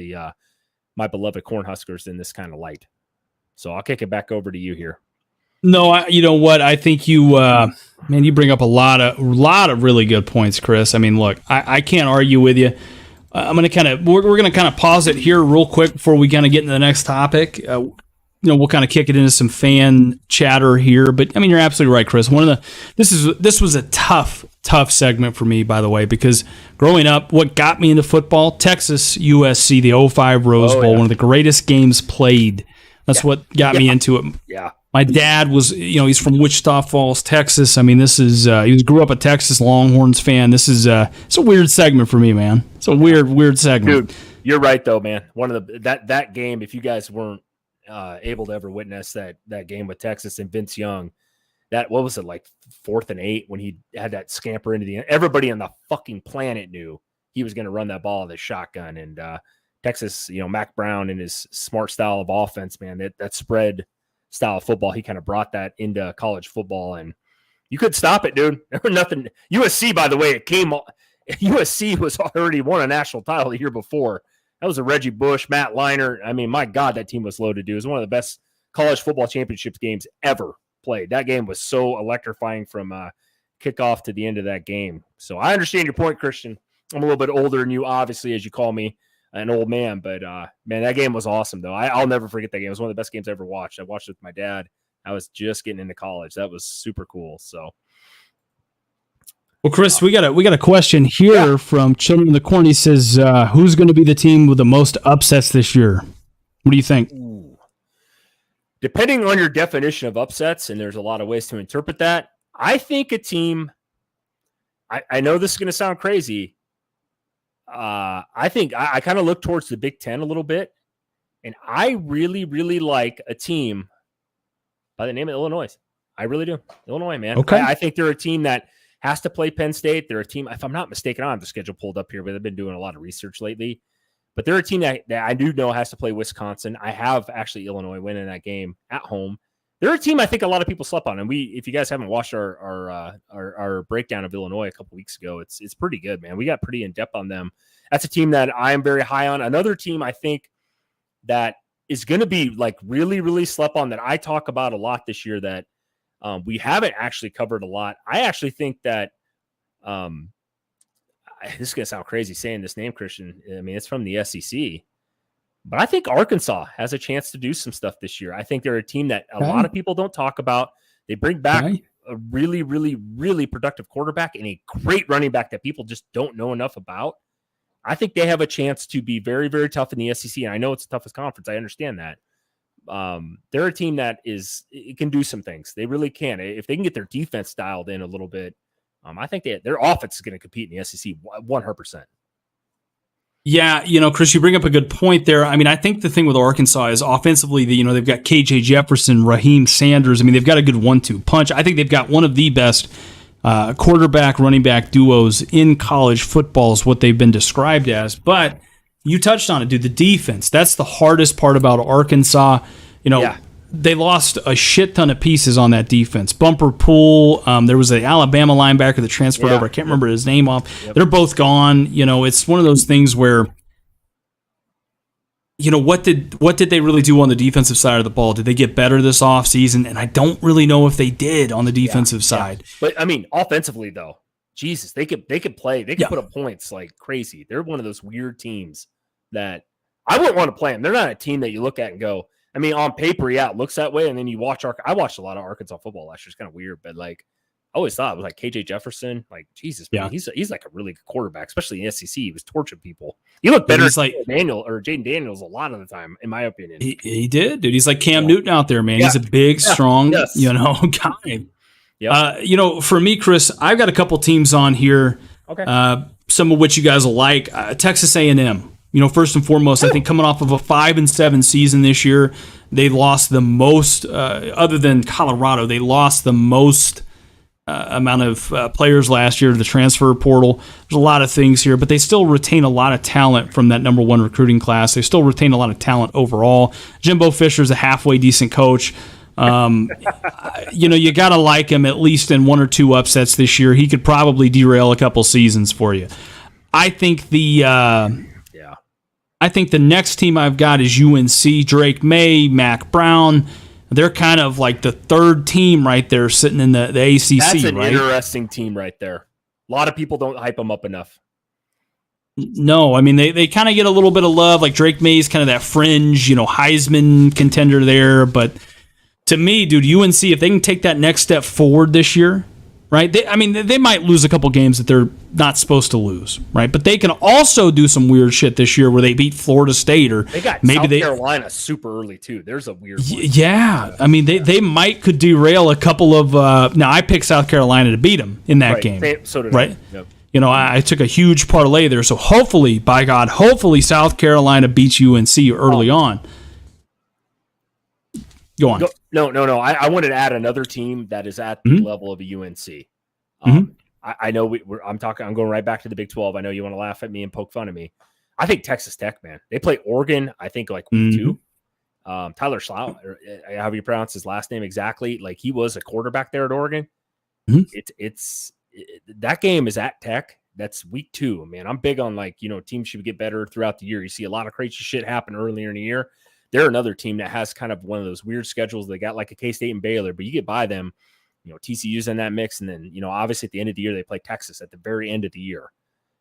my beloved Cornhuskers in this kind of light. So I'll kick it back over to you here. No, you know what? I think you bring up a lot of really good points, Chris. I mean, look, I can't argue with you. I'm going to we're going to kind of pause it here real quick before we kind of get into the next topic. We'll kind of kick it into some fan chatter here, but I mean, you're absolutely right, Chris. This was a tough segment for me, by the way, because growing up, what got me into football, Texas USC, the 2005 Rose Bowl, one of the greatest games played. That's what got me into it. Yeah. My dad was, he's from Wichita Falls, Texas. I mean, this is, he grew up a Texas Longhorns fan. This is, it's a weird segment for me, man. It's a weird segment. Dude, you're right though, man. One of that game, if you guys weren't able to ever witness that game with Texas and Vince Young, what was it, like 4th and 8 when he had that scamper into the end? Everybody on the fucking planet knew he was going to run that ball with a shotgun. And Texas, Mac Brown and his smart style of offense, man, that spread style of football, he kind of brought that into college football, and you could stop it, dude. There was nothing. USC, by the way, USC was already won a national title the year before. That was a Reggie Bush, Matt Leinart. I mean, my God, that team was loaded, dude. It was one of the best college football championships games ever played. That game was so electrifying from kickoff to the end of that game. So I understand your point, Christian. I'm a little bit older than you, obviously, as you call me an old man, but man, that game was awesome though. I'll never forget that game. It was one of the best games I ever watched. I watched it with my dad. I was just getting into college. That was super cool. So, well, Chris, we got a question here from Children in the Corn. He says, "Who's going to be the team with the most upsets this year?" What do you think? Ooh. Depending on your definition of upsets, and there's a lot of ways to interpret that, I think a team. I know this is going to sound crazy. I think I kind of look towards the Big Ten a little bit, and I really, really like a team by the name of Illinois. I really do. Illinois, man. Okay. I think they're a team that has to play Penn State. They're a team, if I'm not mistaken, I don't have the schedule pulled up here, but I've been doing a lot of research lately. But they're a team that I do know has to play Wisconsin. I have actually Illinois winning that game at home. They're a team I think a lot of people slept on. And if you guys haven't watched our breakdown of Illinois a couple weeks ago, it's pretty good, man. We got pretty in depth on them. That's a team that I am very high on. Another team I think that is going to be like really, really slept on that I talk about a lot this year that we haven't actually covered a lot. I actually think that this is going to sound crazy saying this name, Christian. I mean, it's from the SEC. But I think Arkansas has a chance to do some stuff this year. I think they're a team that a lot of people don't talk about. They bring back a really, really, really productive quarterback and a great running back that people just don't know enough about. I think they have a chance to be very, very tough in the SEC. And I know it's the toughest conference. I understand that. They're a team that it can do some things. They really can. If they can get their defense dialed in a little bit, I think their offense is going to compete in the SEC 100%. Yeah, Chris, you bring up a good point there. I mean, I think the thing with Arkansas is offensively, they've got KJ Jefferson, Raheem Sanders. I mean, they've got a good 1-2 punch. I think they've got one of the best quarterback, running back duos in college football is what they've been described as. But You touched on it, dude. The defense. That's the hardest part about Arkansas. They lost a shit ton of pieces on that defense. Bumper Pool. There was an Alabama linebacker that transferred over. I can't remember his name off. Yep. They're both gone. It's one of those things where, what did they really do on the defensive side of the ball? Did they get better this offseason? And I don't really know if they did on the defensive side. But I mean, offensively though, Jesus, they could play. They could put up points like crazy. They're one of those weird teams that I wouldn't want to play them. They're not a team that you look at and go, I mean, on paper, it looks that way. And then you watch I watched a lot of Arkansas football last year. It's kind of weird, but like I always thought it was like KJ Jefferson. Like, Jesus, man, he's like a really good quarterback, especially in the SEC. He was torching people. He looked better than Jaden Daniels a lot of the time, in my opinion. He did, dude. He's like Cam Newton out there, man. He's a big, strong, guy. Yep. For me, Chris, I've got a couple teams on here. Okay. Some of which you guys will like. Texas A&M. First and foremost, I think coming off of a 5-7 season this year, they lost the most, other than Colorado, they lost the most amount of players last year to the transfer portal. There's a lot of things here, but they still retain a lot of talent from that number one recruiting class. They still retain a lot of talent overall. Jimbo Fisher's a halfway decent coach. You got to like him at least in one or two upsets this year. He could probably derail a couple seasons for you. I think I think the next team I've got is UNC. Drake May, Mac Brown. They're kind of like the third team right there sitting in the ACC. That's an interesting team right there. A lot of people don't hype them up enough. No, I mean, they kind of get a little bit of love. Like Drake May's kind of that fringe, Heisman contender there. But to me, dude, UNC, if they can take that next step forward this year, right? They might lose a couple games that they're not supposed to lose, right? But they can also do some weird shit this year where they beat Florida State, or they got South Carolina super early too. There's a weird one. Yeah, I mean they could derail a couple of. Now I picked South Carolina to beat them in that game. So did right? I. Yep. I took a huge parlay there. So hopefully, by God, South Carolina beats UNC early on. Go on. No. I wanted to add another team that is at the level of a UNC. I know I'm going right back to the Big 12. I know you want to laugh at me and poke fun at me. I think Texas Tech, man. They play Oregon, I think, like week 2. Tyler Schlau, or however you pronounce his last name exactly, like he was a quarterback there at Oregon. That game is at Tech. That's week 2, man. I'm big on teams should get better throughout the year. You see a lot of crazy shit happen earlier in the year. They're another team that has kind of one of those weird schedules. They got like a K-State and Baylor, but you get by them. TCU's in that mix. And then, obviously at the end of the year, they play Texas at the very end of the year.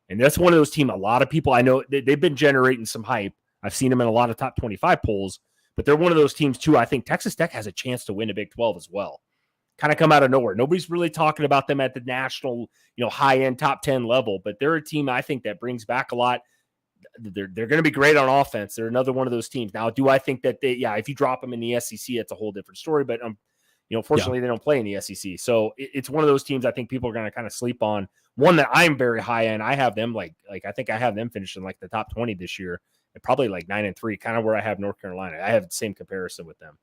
And that's one of those teams, a lot of people, I know they've been generating some hype. I've seen them in a lot of top 25 polls, but they're one of those teams too. I think Texas Tech has a chance to win the Big 12 as well. Kind of come out of nowhere. Nobody's really talking about them at the national, high-end top 10 level, but they're a team I think that brings back a lot. They're going to be great on offense. They're another one of those teams. Now, do I think that if you drop them in the SEC, it's a whole different story, but fortunately, they don't play in the SEC. So it's one of those teams I think people are going to kind of sleep on. One that I'm very high in. I have them I think I have them finishing like the top 20 this year, and probably like 9-3, kind of where I have North Carolina. I have the same comparison with them.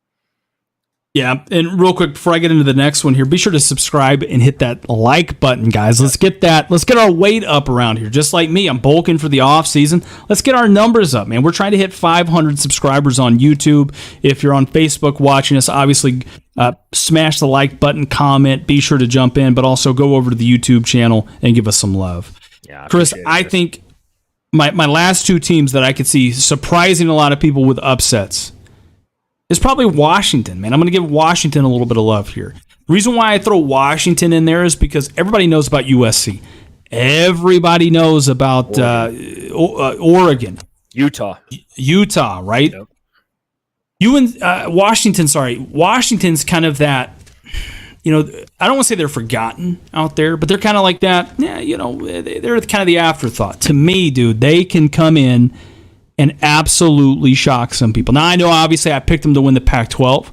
Yeah, and real quick before I get into the next one here, be sure to subscribe and hit that like button, guys. Let's get our weight up around here. Just like me, I'm bulking for the off season. Let's get our numbers up, man. We're trying to hit 500 subscribers on YouTube. If you're on Facebook watching us, obviously smash the like button, comment, be sure to jump in, but also go over to the YouTube channel and give us some love. Yeah, Chris, I think my last two teams that I could see surprising a lot of people with upsets is probably Washington, man. I'm going to give Washington a little bit of love here. The reason why I throw Washington in there is because everybody knows about USC. Everybody knows about Oregon. Utah, right? Yep. Washington's kind of that, I don't want to say they're forgotten out there, but they're kind of like that. Yeah, they're kind of the afterthought. To me, dude, they can come in and absolutely shock some people. Now, I know, obviously, I picked them to win the Pac-12.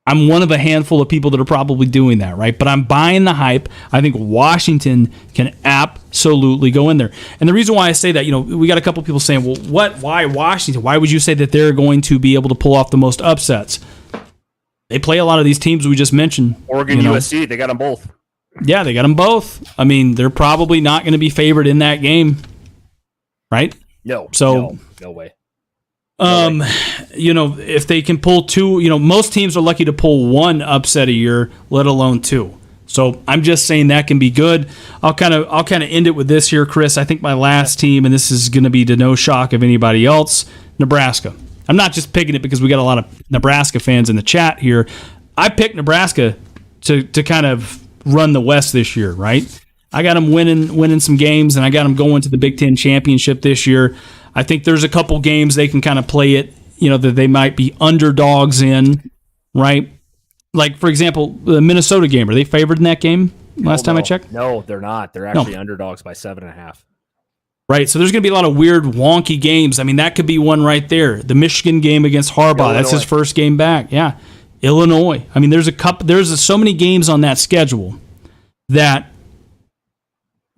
I'm one of a handful of people that are probably doing that, right? But I'm buying the hype. I think Washington can absolutely go in there. And the reason why I say that, we got a couple people saying, well, why Washington? Why would you say that they're going to be able to pull off the most upsets? They play a lot of these teams we just mentioned. Oregon, USC, they got them both. Yeah, they got them both. I mean, they're probably not going to be favored in that game, right? No. So no way. If they can pull two, most teams are lucky to pull one upset a year, let alone two. So I'm just saying that can be good. I'll kind of end it with this here, Chris. I think my last team, and this is going to be to no shock of anybody else, Nebraska. I'm not just picking it because we got a lot of Nebraska fans in the chat here. I picked Nebraska to kind of run the West this year, right? I got them winning some games, and I got them going to the Big Ten championship this year. I think there's a couple games they can kind of play it, that they might be underdogs in, right? Like, for example, the Minnesota game. Are they favored in that game last time I checked? No, they're not. They're actually underdogs by 7.5. Right, so there's going to be a lot of weird, wonky games. I mean, that could be one right there. The Michigan game against Harbaugh. Illinois. That's his first game back. Yeah, Illinois. I mean, there's so many games on that schedule that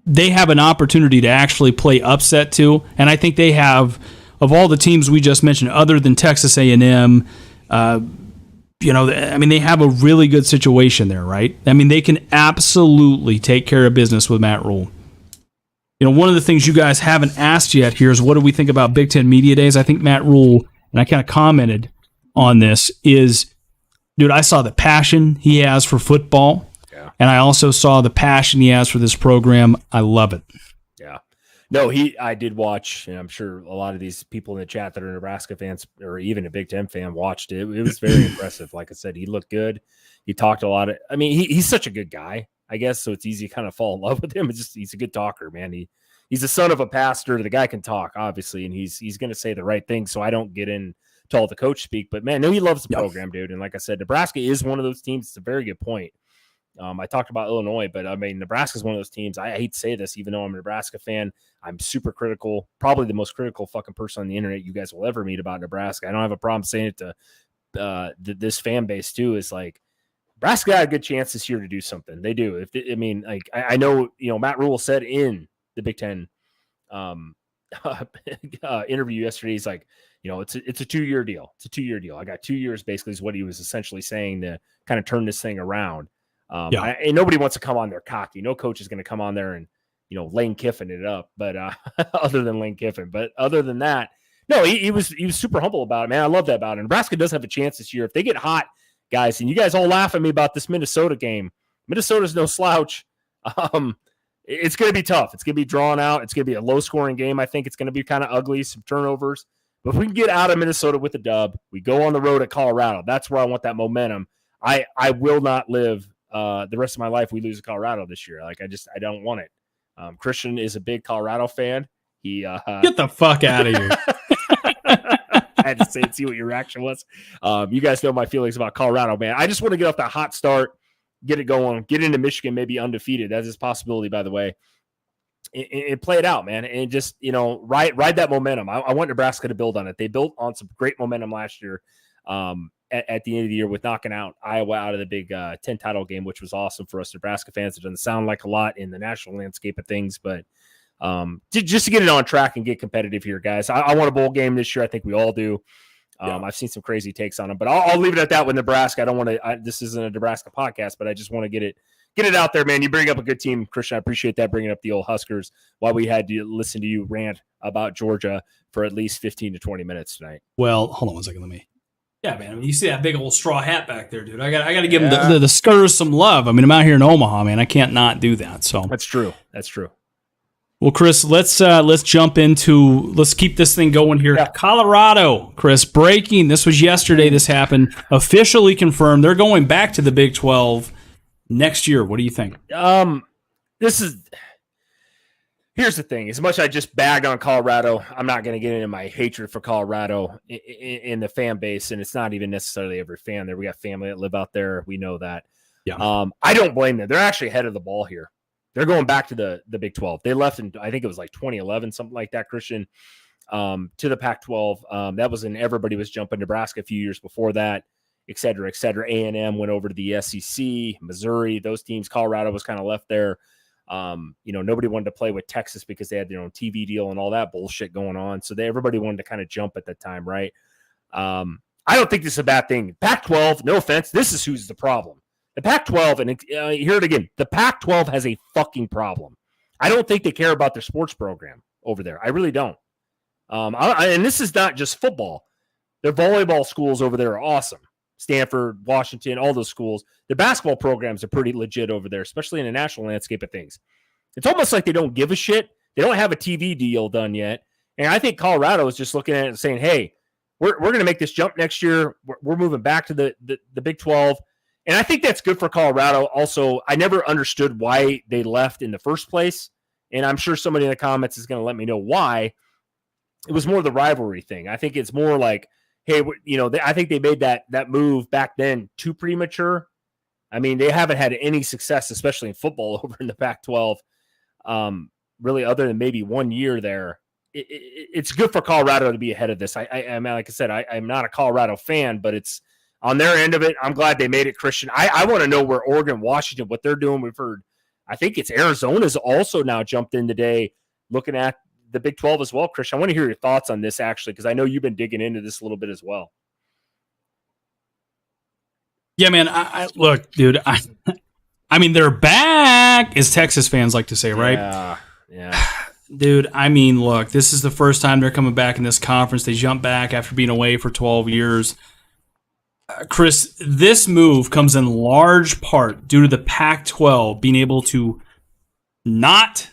they have an opportunity to actually play upset to, and I think they have, of all the teams we just mentioned, other than Texas A&M, they have a really good situation there, right? I mean, they can absolutely take care of business with Matt Rule. One of the things you guys haven't asked yet here is what do we think about Big Ten Media Days? I think Matt Rule, and I kind of commented on this, is, dude, I saw the passion he has for football. And I also saw the passion he has for this program. I love it. Yeah. No, I did watch, and I'm sure a lot of these people in the chat that are Nebraska fans or even a Big Ten fan watched it. It was very impressive. Like I said, he looked good. He talked a lot. He's such a good guy, I guess, so it's easy to kind of fall in love with him. He's a good talker, man. He's the son of a pastor. The guy can talk, obviously, and he's going to say the right thing, so I don't get in to all the coach speak. But, man, no, he loves the program, dude. And like I said, Nebraska is one of those teams. It's a very good point. I talked about Illinois, but Nebraska is one of those teams. I hate to say this, even though I'm a Nebraska fan, I'm super critical, probably the most critical fucking person on the internet you guys will ever meet about Nebraska. I don't have a problem saying it to this fan base too. Is like Nebraska had a good chance this year to do something. They do. I know, Matt Rule said in the Big Ten interview yesterday, he's like, it's a 2-year deal. It's a 2-year deal. I got 2 years, basically, is what he was essentially saying to kind of turn this thing around. And nobody wants to come on there cocky. No coach is going to come on there and, Lane Kiffin it up, but other than Lane Kiffin. But other than that, no, he was super humble about it, man. I love that about it. Nebraska does have a chance this year. If they get hot, guys, and you guys all laugh at me about this Minnesota game. Minnesota's no slouch. It's going to be tough. It's going to be drawn out. It's going to be a low-scoring game. I think it's going to be kind of ugly, some turnovers. But if we can get out of Minnesota with a dub, we go on the road at Colorado. That's where I want that momentum. I will not live the rest of my life we lose to Colorado this year. Like, I don't want it. Christian is a big Colorado fan. He get the fuck out of here. I had to say it, see what your reaction was. You guys know my feelings about Colorado, man. I just want to get off that hot start, get it going, get into Michigan, maybe undefeated. That's his possibility, by the way. And play it out, man. And just, ride that momentum. I want Nebraska to build on it. They built on some great momentum last year. At the end of the year with knocking out Iowa out of the Big 10 title game, which was awesome for us Nebraska fans. It doesn't sound like a lot in the national landscape of things, but just to get it on track and get competitive here, guys. I want a bowl game this year. I think we all do. I've seen some crazy takes on them, but I'll leave it at that with Nebraska. I don't want to. This isn't a Nebraska podcast, but I just want to get it out there, man. You bring up a good team, Christian. I appreciate that, bringing up the old Huskers while we had to listen to you rant about Georgia for at least 15 to 20 minutes tonight. Well, hold on one second. Let me. Yeah, man. You see that big old straw hat back there, dude. I got to give him the Skurs some love. I'm out here in Omaha, man. I can't not do that. So that's true. Well, Chris, let's jump into. Let's keep this thing going here. Yeah. Colorado, Chris, breaking. This was yesterday. This happened. Officially confirmed. They're going back to the Big 12 next year. What do you think? Here's the thing. As much as I just bagged on Colorado, I'm not going to get into my hatred for Colorado in the fan base, and it's not even necessarily every fan there. We got family that live out there. We know that. Yeah. I don't blame them. They're actually ahead of the ball here. They're going back to the Big 12. They left in, I think it was like 2011, something like that, Christian, to the Pac-12. That was when everybody was jumping. Nebraska a few years before that, et cetera, et cetera. A&M went over to the SEC, Missouri, those teams. Colorado was kind of left there. Nobody wanted to play with Texas because they had their own TV deal and all that bullshit going on. So everybody wanted to kind of jump at that time, right? I don't think this is a bad thing. Pac-12, no offense, this is who's the problem. The Pac-12, and hear it again, the Pac-12 has a fucking problem. I don't think they care about their sports program over there. I really don't. And this is not just football. Their volleyball schools over there are awesome. Stanford, Washington, all those schools. Their basketball programs are pretty legit over there, especially in the national landscape of things. It's almost like they don't give a shit. They don't have a TV deal done yet. And I think Colorado is just looking at it and saying, hey, we're going to make this jump next year. We're moving back to the Big 12. And I think that's good for Colorado. Also, I never understood why they left in the first place. And I'm sure somebody in the comments is going to let me know why. It was more the rivalry thing. I think it's more like, hey, I think they made that move back then too premature. I mean, they haven't had any success, especially in football, over in the Pac-12, really, other than maybe 1 year there. It's good for Colorado to be ahead of this. I mean, like I said, I'm not a Colorado fan, but it's on their end of it. I'm glad they made it, Christian. I want to know where Oregon, Washington, what they're doing. We've heard, I think it's Arizona's also now jumped in today, looking at the Big 12 as well. Christian, I want to hear your thoughts on this, actually, because I know you've been digging into this a little bit as well. Yeah, man. I look, dude. I mean, they're back, as Texas fans like to say, right? Yeah. Dude, I mean, look, this is the first time they're coming back in this conference. They jumped back after being away for 12 years. Chris, this move comes in large part due to the Pac-12 being able to not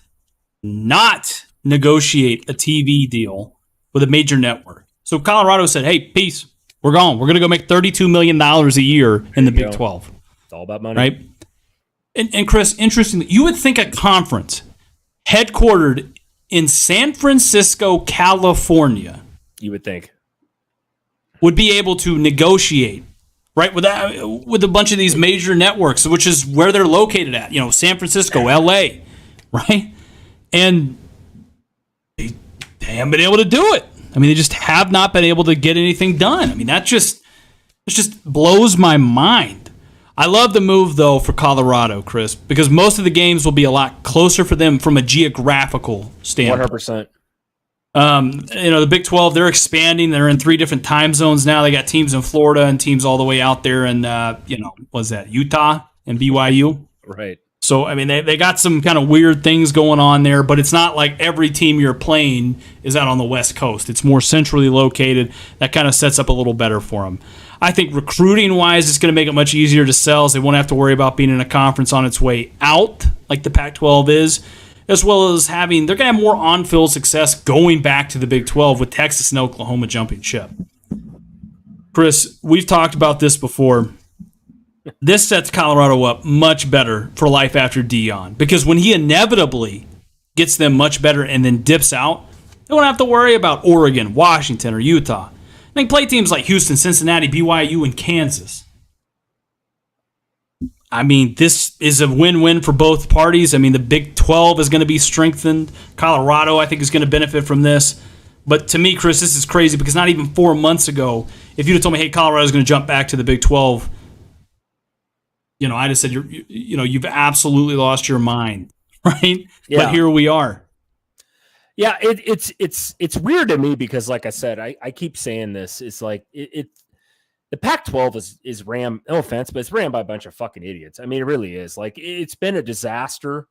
negotiate a TV deal with a major network. So Colorado said, hey, peace. We're gone. We're going to go make $32 million a year in the Big 12. It's all about money. Right? And Chris, interestingly, you would think a conference headquartered in San Francisco, California, you would think, would be able to negotiate, right, with a bunch of these major networks, which is where they're located at, San Francisco, LA, right? And they haven't been able to do it. I mean, they just have not been able to get anything done. I mean, it just blows my mind. I love the move, though, for Colorado, Chris, because most of the games will be a lot closer for them from a geographical standpoint. 100%. The Big 12, they're expanding. They're in 3 different time zones now. They got teams in Florida and teams all the way out there in, what's that, Utah and BYU? Right. So, I mean, they got some kind of weird things going on there, but it's not like every team you're playing is out on the West Coast. It's more centrally located. That kind of sets up a little better for them. I think recruiting-wise, it's going to make it much easier to sell, so they won't have to worry about being in a conference on its way out, like the Pac-12 is, as well as they're going to have more on-field success going back to the Big 12 with Texas and Oklahoma jumping ship. Chris, we've talked about this before. This sets Colorado up much better for life after Deion, because when he inevitably gets them much better and then dips out, they won't have to worry about Oregon, Washington, or Utah. They can play teams like Houston, Cincinnati, BYU, and Kansas. I mean, this is a win-win for both parties. I mean, the Big 12 is going to be strengthened. Colorado, I think, is going to benefit from this. But to me, Chris, this is crazy because not even 4 months ago, if you'd have told me, hey, Colorado's going to jump back to the Big 12, I'd have said, you've absolutely lost your mind, right? Yeah. But here we are. Yeah, it's weird to me because, like I said, I keep saying this. It's like the Pac-12 is ran. No offense, but it's ran by a bunch of fucking idiots. I mean, it really is. Like, it's been a disaster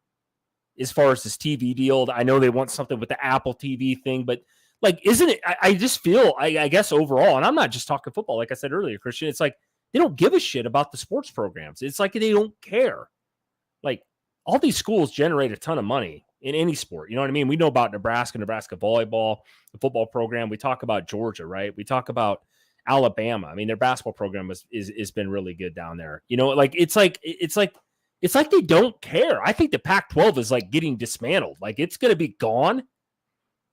as far as this TV deal. I know they want something with the Apple TV thing, but like, isn't it? I just feel, I guess overall, and I'm not just talking football. Like I said earlier, Christian, it's like they don't give a shit about the sports programs. It's like they don't care. Like, all these schools generate a ton of money in any sport. You know what I mean? We know about Nebraska volleyball, the football program. We talk about Georgia, right? We talk about Alabama. I mean, their basketball program is been really good down there. Like it's like they don't care. I think the Pac-12 is like getting dismantled. Like, it's going to be gone.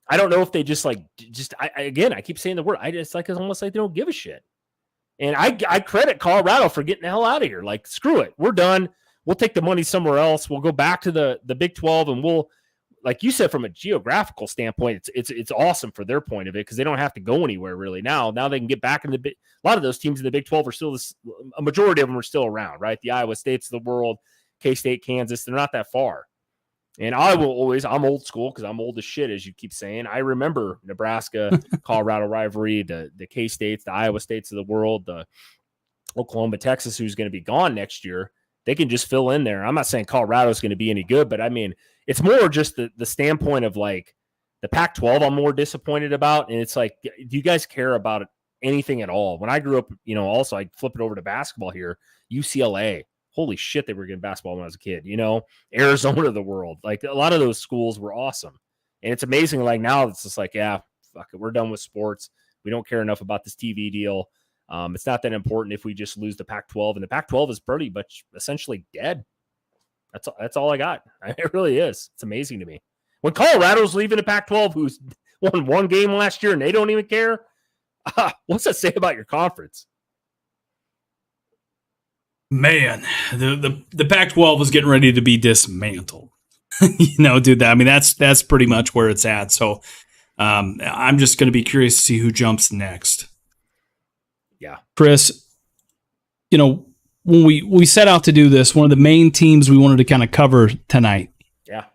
I don't know if they I keep saying the word. It's almost like they don't give a shit. And I credit Colorado for getting the hell out of here. Like, screw it. We're done. We'll take the money somewhere else. We'll go back to the Big 12, and we'll, like you said, from a geographical standpoint, it's awesome for their point of it because they don't have to go anywhere really now. Now they can get back in a lot of those teams in the Big 12 are still a majority of them are still around, right? The Iowa States of the world, K-State, Kansas, they're not that far. And I'm old school because I'm old as shit, as you keep saying. I remember Nebraska, Colorado rivalry, the K-States, the Iowa States of the world, the Oklahoma, Texas, who's going to be gone next year. They can just fill in there. I'm not saying Colorado is going to be any good, but I mean, it's more just the standpoint of like The Pac-12 I'm more disappointed about, and it's like, do you guys care about anything at all? When I grew up, also I flip it over to basketball here. UCLA, holy shit, they were getting basketball when I was a kid. Arizona of the world, like a lot of those schools were awesome, and it's amazing. Like now, it's just like, yeah, fuck it, we're done with sports. We don't care enough about this TV deal. It's not that important if we just lose the Pac-12, and the Pac-12 is pretty much essentially dead. That's all I got. It really is. It's amazing to me. When Colorado's leaving the Pac-12, who's won one game last year and they don't even care, what's that say about your conference? Man, the Pac-12 was getting ready to be dismantled. Dude, that's pretty much where it's at. So I'm just going to be curious to see who jumps next. Yeah. Chris, when we set out to do this, one of the main teams we wanted to kind of cover tonight. Yeah.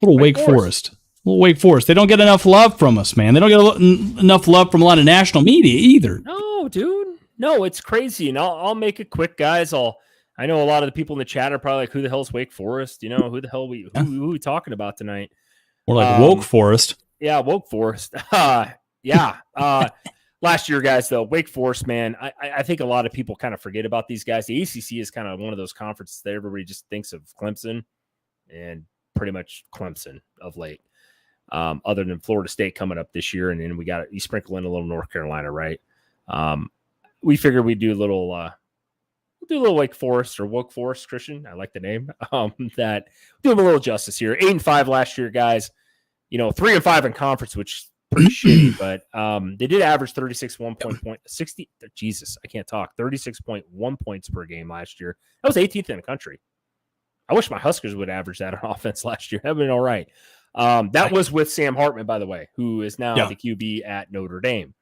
Little Wake Forest. Little Wake Forest. They don't get enough love from us, man. They don't get enough love from a lot of national media either. No, dude. No, it's crazy. And I'll make it quick, guys. I know a lot of the people in the chat are probably like, who the hell's Wake Forest? Who the hell who we talking about tonight? Or like Woke Forest. Yeah, Woke Forest. Last year, guys, though, Wake Forest, man, I think a lot of people kind of forget about these guys. The ACC is kind of one of those conferences that everybody just thinks of Clemson, and pretty much Clemson of late, other than Florida State coming up this year. And then you sprinkle in a little North Carolina, right? We figured we'd do a little Wake Forest or Woke Forest, Christian. I like the name. That do them a little justice here. 8-5 last year, guys. 3-5 in conference, which pretty shitty, but they did average 36.1 points per game last year. That was 18th in the country. I wish my Huskers would average that on offense last year. That would have been all right. That was with Sam Hartman, by the way, who is now the QB at Notre Dame.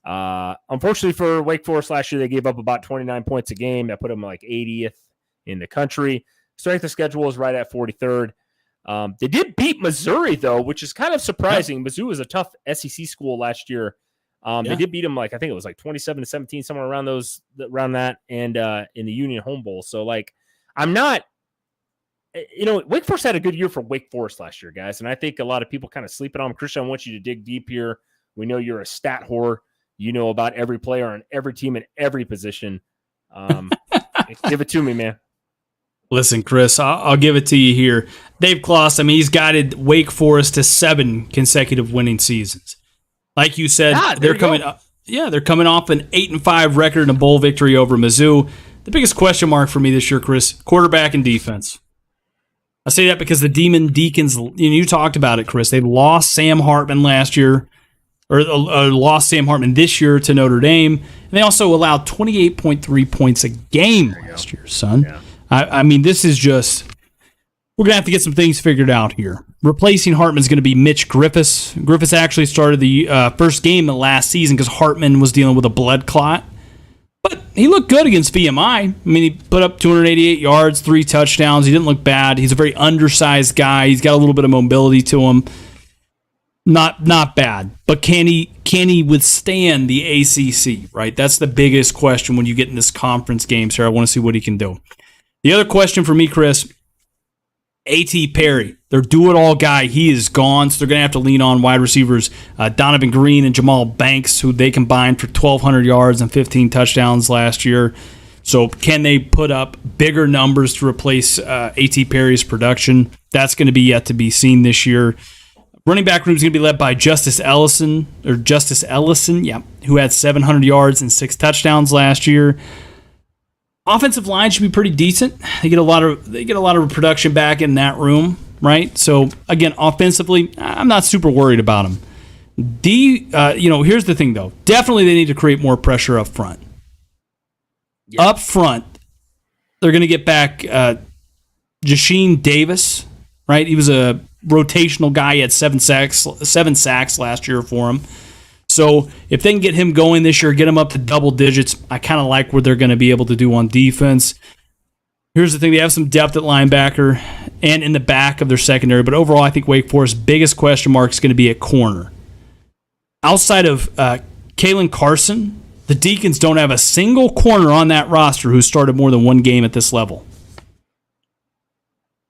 Unfortunately for Wake Forest last year, they gave up about 29 points a game. That put them like 80th in the country. Strength of schedule is right at 43rd. They did beat Missouri, though, which is kind of surprising. Yeah. Missouri was a tough SEC school last year. They did beat them, I think it was 27-17, somewhere around that, and in the Union Home Bowl. So, I'm not, Wake Forest had a good year for Wake Forest last year, guys, and I think a lot of people kind of sleeping on them. Christian, I want you to dig deep here. We know you're a stat whore. You know about every player on every team in every position. Give it to me, man. Listen, Chris, I'll give it to you here. Dave Kloss, he's guided Wake Forest to 7 consecutive winning seasons. Like you said, they're coming up. Yeah, they're coming off an 8-5 record and a bowl victory over Mizzou. The biggest question mark for me this year, Chris, quarterback and defense. I say that because the Demon Deacons, you talked about it, Chris. They lost Sam Hartman last year, or lost Sam Hartman this year to Notre Dame. And they also allowed 28.3 points a game last year, son. Yeah. This is just, we're going to have to get some things figured out here. Replacing Hartman is going to be Mitch Griffiths. Griffiths actually started the first game of last season because Hartman was dealing with a blood clot. But he looked good against VMI. He put up 288 yards, 3 touchdowns. He didn't look bad. He's a very undersized guy. He's got a little bit of mobility to him. Not bad. But can he withstand the ACC, right? That's the biggest question when you get in this conference games here. I want to see what he can do. The other question for me, Chris, A.T. Perry, their do-it-all guy, he is gone, so they're going to have to lean on wide receivers Donovan Green and Jamal Banks, who they combined for 1,200 yards and 15 touchdowns last year. So can they put up bigger numbers to replace A.T. Perry's production? That's going to be yet to be seen this year. Running back room is going to be led by Justice Ellison, who had 700 yards and 6 touchdowns last year. Offensive line should be pretty decent. They get a lot of production back in that room, right? So again, offensively, I'm not super worried about them. Here's the thing though. Definitely they need to create more pressure up front. Yeah. Up front, they're going to get back Jasheen Davis, right? He was a rotational guy. He had 7 sacks last year for him. So if they can get him going this year, get him up to double digits, I kind of like what they're going to be able to do on defense. Here's the thing. They have some depth at linebacker and in the back of their secondary. But overall, I think Wake Forest's biggest question mark is going to be at corner. Outside of Kalen Carson, the Deacons don't have a single corner on that roster who started more than 1 game at this level.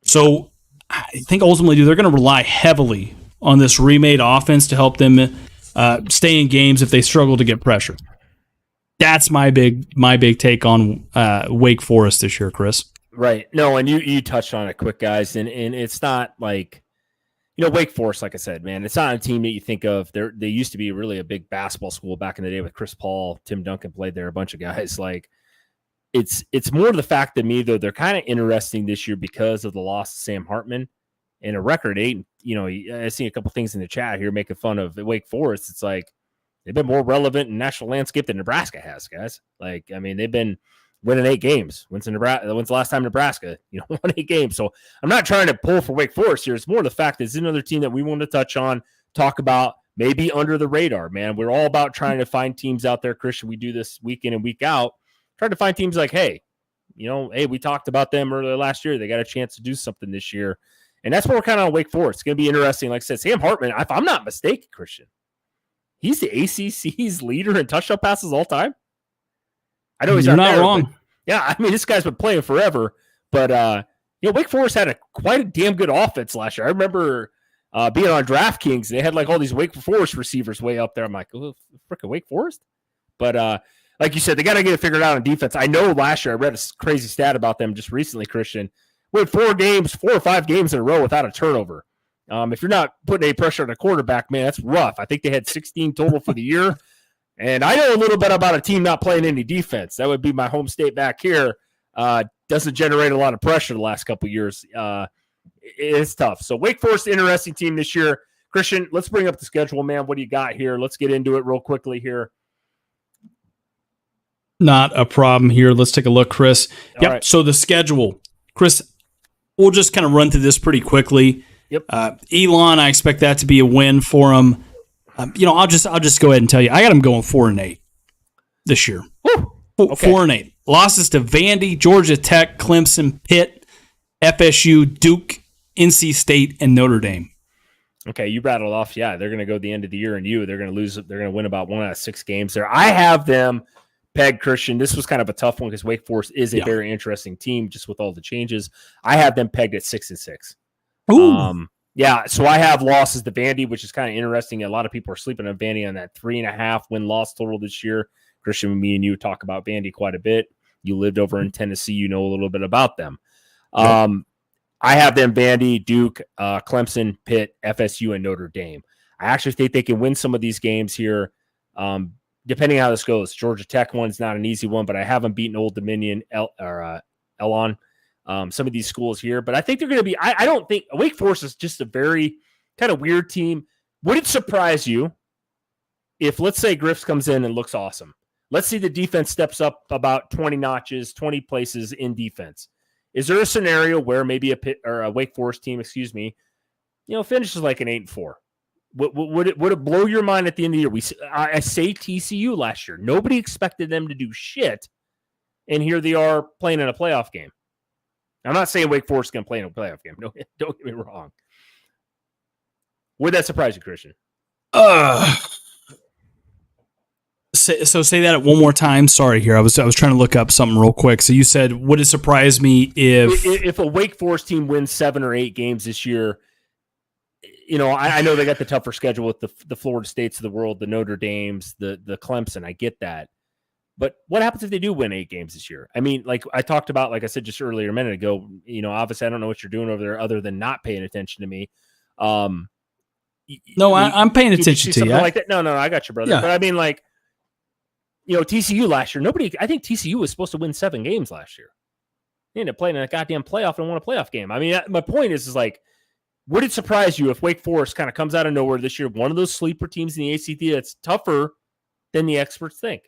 So I think ultimately they're going to rely heavily on this remade offense to help them stay in games if they struggle to get pressure. That's my big take on Wake Forest this year, Chris. Right. No, and you touched on it quick, guys, and it's not like, Wake Forest, like I said, man, it's not a team that you think of. They used to be really a big basketball school back in the day with Chris Paul, Tim Duncan played there, a bunch of guys. Like, it's more the fact to me, though, they're kind of interesting this year because of the loss of Sam Hartman and a record 8. I see a couple things in the chat here making fun of Wake Forest. It's like they've been more relevant in national landscape than Nebraska has, guys. Like, I mean, they've been winning 8 games. When's the last time Nebraska, won 8 games? So I'm not trying to pull for Wake Forest here. It's more the fact that it's another team that we want to touch on, talk about, maybe under the radar, man. We're all about trying to find teams out there, Christian. We do this week in and week out, trying to find teams like, hey, we talked about them earlier last year. They got a chance to do something this year. And that's where we're kind of on Wake Forest. It's going to be interesting. Like I said, Sam Hartman, if I'm not mistaken, Christian, he's the ACC's leader in touchdown passes all time. I know he's not wrong. Yeah, I mean, this guy's been playing forever. But, Wake Forest had quite a damn good offense last year. I remember being on DraftKings. They had like all these Wake Forest receivers way up there. I'm like, oh, freaking Wake Forest? But like you said, they got to get it figured out on defense. I know last year I read a crazy stat about them just recently, Christian. We had 4 or 5 games in a row without a turnover. If you're not putting any pressure on a quarterback, man, that's rough. I think they had 16 total for the year. And I know a little bit about a team not playing any defense. That would be my home state back here. Doesn't generate a lot of pressure the last couple of years. It's tough. So Wake Forest, interesting team this year. Christian, let's bring up the schedule, man. What do you got here? Let's get into it real quickly here. Not a problem here. Let's take a look, Chris. Yep. Right. So the schedule, Chris, we'll just kind of run through this pretty quickly. Yep. Elon, I expect that to be a win for him. I'll just go ahead and tell you, I got him going 4-8 this year. Woo! Okay. 4-8. Losses to Vandy, Georgia Tech, Clemson, Pitt, FSU, Duke, NC State, and Notre Dame. Okay, you rattled off. Yeah, they're going to go the end of the year, and they're going to lose. They're going to win about 1 out of 6 games there. I have them pegged, Christian. This was kind of a tough one because Wake Forest is a very interesting team, just with all the changes. I have them pegged at 6-6. Ooh. Yeah, so I have losses to Vandy, which is kind of interesting. A lot of people are sleeping on Vandy on that 3.5 win-loss total this year. Christian, me and you talk about Vandy quite a bit. You lived over in Tennessee. You know a little bit about them. I have them Vandy, Duke, Clemson, Pitt, FSU, and Notre Dame. I actually think they can win some of these games here, depending on how this goes. Georgia Tech one's not an easy one, but I haven't beaten Old Dominion, Elon. Some of these schools here, but I think they're going to be, I don't think Wake Forest is just a very kind of weird team. Would it surprise you if, let's say, Griff's comes in and looks awesome? Let's see the defense steps up about 20 notches, 20 places in defense. Is there a scenario where maybe a Wake Forest team, finishes like an 8-4? Would it blow your mind at the end of the year? I say TCU last year. Nobody expected them to do shit, and here they are playing in a playoff game. I'm not saying Wake Forest is going to play in a playoff game. No, don't get me wrong. Would that surprise you, Christian? So say that one more time. Sorry, here I was trying to look up something real quick. So you said, would it surprise me if a Wake Forest team wins 7 or 8 games this year? I know they got the tougher schedule with the Florida States of the world, the Notre Dames, the Clemson. I get that. But what happens if they do win 8 games this year? I mean, like I talked about, like I said just earlier a minute ago, obviously I don't know what you're doing over there other than not paying attention to me. I'm paying attention to you. Like that? No, I got you, brother. Yeah. But I mean, like, TCU last year, I think TCU was supposed to win 7 games last year. They ended up playing in a goddamn playoff and won a playoff game. I mean, my point is like, would it surprise you if Wake Forest kind of comes out of nowhere this year, one of those sleeper teams in the ACT that's tougher than the experts think?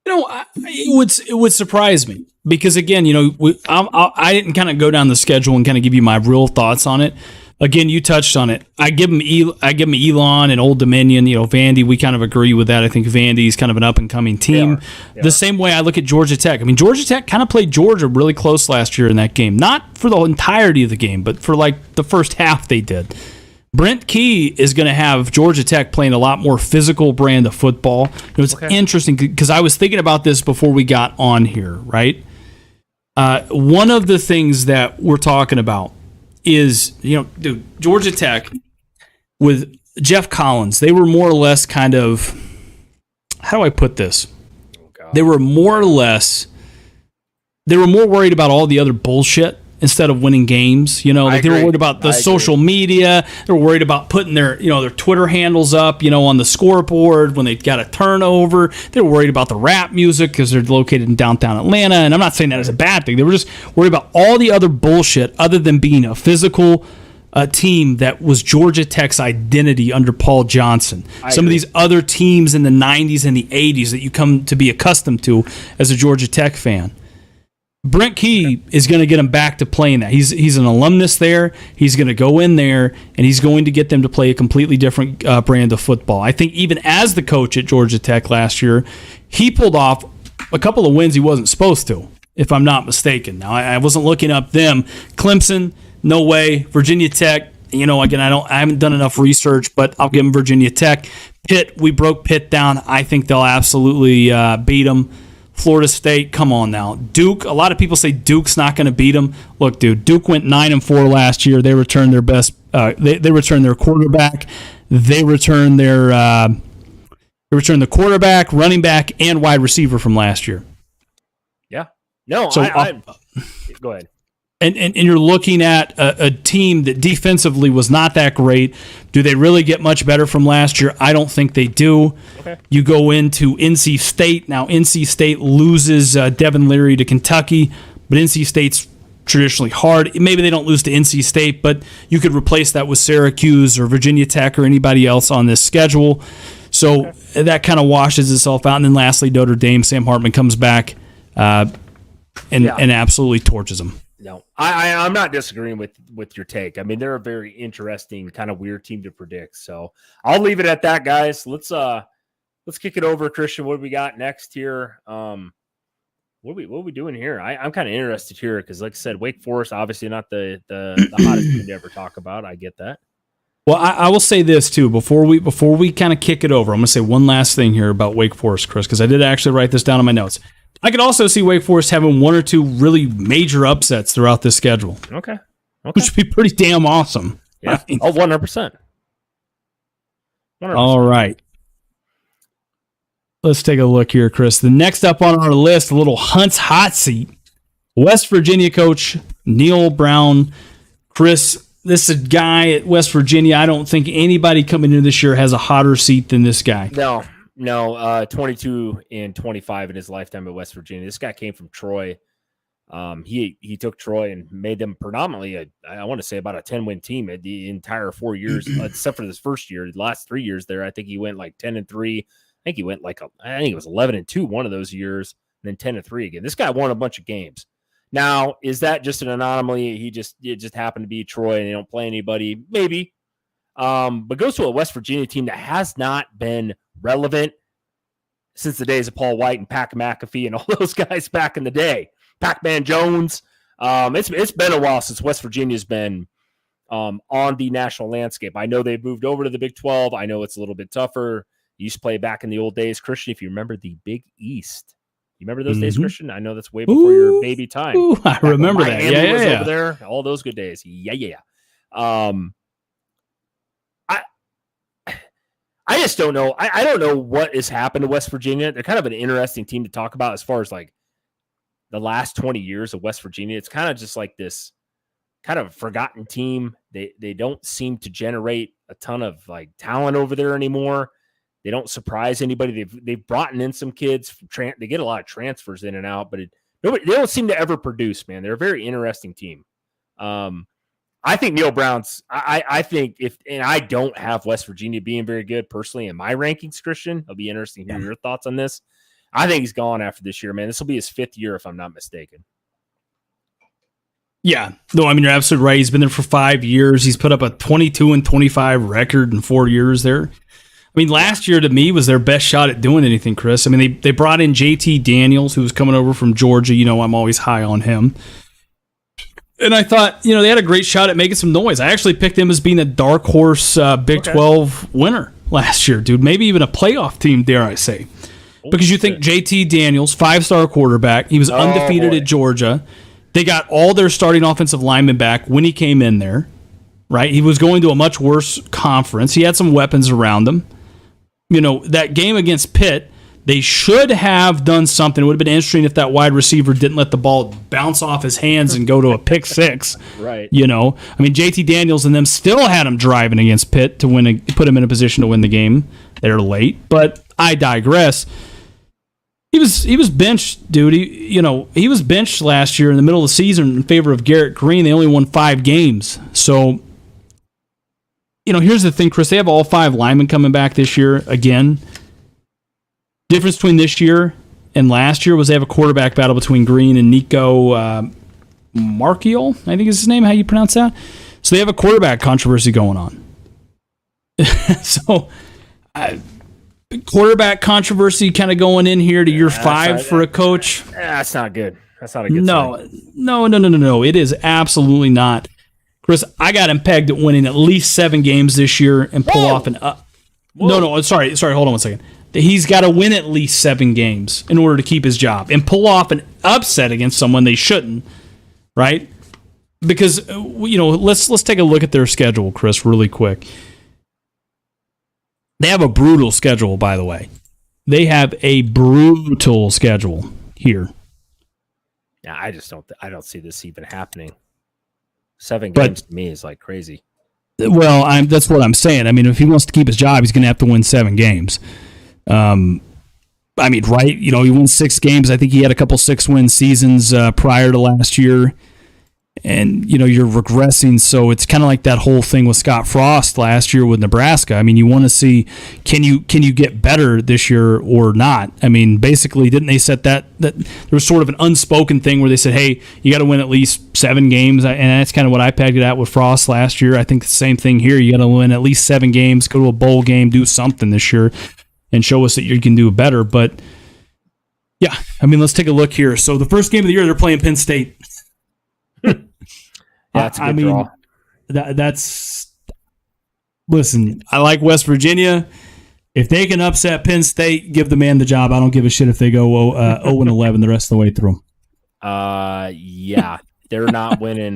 It would surprise me because, again, I didn't kind of go down the schedule and kind of give you my real thoughts on it. Again, you touched on it. I give them Elon and Old Dominion. Vandy, we kind of agree with that. I think Vandy's kind of an up and coming team. The same way I look at Georgia Tech. I mean, Georgia Tech kind of played Georgia really close last year in that game. Not for the entirety of the game, but for like the first half they did. Brent Key is going to have Georgia Tech playing a lot more physical brand of football. It's interesting because I was thinking about this before we got on here, right? One of the things that we're talking about is, dude, Georgia Tech with Jeff Collins, they were more or less kind of, how do I put this? They were more worried about all the other bullshit instead of winning games. They were worried about the social media. They were worried about putting their Twitter handles up, on the scoreboard when they got a turnover. They were worried about the rap music because they're located in downtown Atlanta. And I'm not saying that as a bad thing. They were just worried about all the other bullshit other than being a physical team that was Georgia Tech's identity under Paul Johnson. Some of these other teams in the 90s and the 80s that you come to be accustomed to as a Georgia Tech fan. Brent Key is going to get him back to playing that. He's an alumnus there. He's going to go in there, and he's going to get them to play a completely different brand of football. I think even as the coach at Georgia Tech last year, he pulled off a couple of wins he wasn't supposed to, if I'm not mistaken. Now, I wasn't looking up them. Clemson, no way. Virginia Tech, again, I haven't done enough research, but I'll give them Virginia Tech. Pitt, we broke Pitt down. I think they'll absolutely beat them. Florida State, come on now. Duke, a lot of people say Duke's not going to beat them. Look, dude, Duke went 9-4 last year. They returned their best. They returned their quarterback. They returned the quarterback, running back, and wide receiver from last year. Yeah. No. So go ahead. And you're looking at a team that defensively was not that great. Do they really get much better from last year? I don't think they do. Okay. You go into NC State. Now, NC State loses Devin Leary to Kentucky, but NC State's traditionally hard. Maybe they don't lose to NC State, but you could replace that with Syracuse or Virginia Tech or anybody else on this schedule. So that kind of washes itself out. And then lastly, Notre Dame, Sam Hartman comes back and absolutely torches them. No, I'm not disagreeing with your take. I mean, they're a very interesting, kind of weird team to predict. So I'll leave it at that, guys. Let's kick it over, Christian. What do we got next here? What are we doing here? I'm kind of interested here because, like I said, Wake Forest obviously not the hottest team to ever talk about. I get that. Well, I will say this too before we kind of kick it over. I'm going to say one last thing here about Wake Forest, Chris, because I did actually write this down in my notes. I could also see Wake Forest having one or two really major upsets throughout this schedule. Okay. Which would be pretty damn awesome. Yeah. 100%. All right. Let's take a look here, Chris. The next up on our list, a little Hunt's hot seat. West Virginia coach Neil Brown. Chris, this is a guy at West Virginia. I don't think anybody coming into this year has a hotter seat than this guy. No, 22 and 25 in his lifetime at West Virginia. This guy came from Troy. He took Troy and made them predominantly, I want to say, about a 10-win team at the entire 4 years, except for this first year. The last 3 years there, I think he went like 10-3. I think he went I think it was 11-2 one of those years, and then 10-3 again. This guy won a bunch of games. Now, is that just an anomaly? It just happened to be Troy and they don't play anybody? Maybe. But goes to a West Virginia team that has not been relevant since the days of Paul White and Pat McAfee and all those guys back in the day. Pac-Man Jones. It's been a while since West Virginia's been on the national landscape. I know they've moved over to the Big 12. I know it's a little bit tougher. You used to play back in the old days, Christian, if you remember the Big East. You remember those days, Christian? I know that's way before your baby time. I remember that. Yeah. Over there, all those good days. Yeah. I just don't know. I don't know what has happened to West Virginia. They're kind of an interesting team to talk about as far as like the last 20 years of West Virginia. It's kind of just like this kind of forgotten team. They don't seem to generate a ton of like talent over there anymore. They don't surprise anybody. They've brought in some kids. They get a lot of transfers in and out, but they don't seem to ever produce, man. They're a very interesting team. I think Neil Brown's. I think and I don't have West Virginia being very good personally in my rankings, Christian. It'll be interesting to hear your thoughts on this. I think he's gone after this year, man. This will be his 5th year, if I'm not mistaken. Yeah, no, I mean, you're absolutely right. He's been there for 5 years. He's put up a 22-25 record in 4 years there. I mean, last year to me was their best shot at doing anything, Chris. I mean, they brought in JT Daniels, who was coming over from Georgia. You know, I'm always high on him. And I thought, they had a great shot at making some noise. I actually picked them as being a dark horse Big 12 winner last year, dude. Maybe even a playoff team, dare I say. Because you think JT Daniels, 5-star quarterback, he was undefeated at Georgia. They got all their starting offensive linemen back when he came in there, right? He was going to a much worse conference. He had some weapons around him. That game against Pitt, they should have done something. It would have been interesting if that wide receiver didn't let the ball bounce off his hands and go to a pick six. Right. JT Daniels and them still had him driving against Pitt to put him in a position to win the game. They're late, but I digress. He was benched, dude. He was benched last year in the middle of the season in favor of Garrett Green. They only won 5 games. So, here's the thing, Chris. They have all 5 linemen coming back this year again. Difference between this year and last year was they have a quarterback battle between Green and Nico Marchiol, I think is his name. How you pronounce that? So they have a quarterback controversy going on. Quarterback controversy kind of going in here to year 5 for a coach. That's not good. That's not a good sign. No. It is absolutely not. Chris, I got him pegged at winning at least 7 games this year and pull off an up. No, sorry. Hold on one second. He's got to win at least 7 games in order to keep his job and pull off an upset against someone they shouldn't, right? Because let's take a look at their schedule, Chris, really quick. They have a brutal schedule, by the way. They have a brutal schedule here. Yeah, I don't see this even happening. 7 games to me is like crazy. Well, that's what I'm saying. I mean, if he wants to keep his job, he's going to have to win 7 games. Right? He won 6 games. I think he had a couple 6-win seasons prior to last year. And, you're regressing. So it's kind of like that whole thing with Scott Frost last year with Nebraska. I mean, you want to see, can you get better this year or not? I mean, basically, didn't they set that there was sort of an unspoken thing where they said, hey, you got to win at least 7 games. And that's kind of what I pegged it at with Frost last year. I think the same thing here. You got to win at least 7 games, go to a bowl game, do something this year and show us that you can do better. But, yeah, let's take a look here. So the first game of the year, they're playing Penn State. That's a good draw. That's listen, I like West Virginia. If they can upset Penn State, give the man the job. I don't give a shit if they go 0-11 the rest of the way through. Yeah, they're not winning.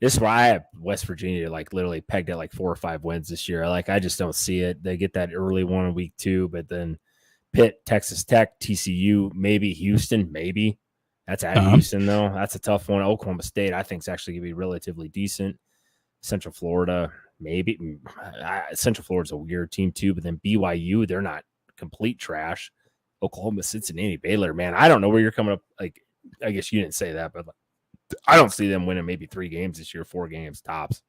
This is why I have West Virginia literally pegged at 4 or 5 wins this year. I just don't see it. They get that early one in week 2, but then Pitt, Texas Tech, TCU, maybe Houston, maybe. That's at Houston, though. That's a tough one. Oklahoma State, I think, is actually going to be relatively decent. Central Florida, maybe. Central Florida's a weird team, too. But then BYU, they're not complete trash. Oklahoma, Cincinnati, Baylor, man. I don't know where you're coming up. I guess you didn't say that, but I don't see them winning maybe 3 games this year, 4 games tops.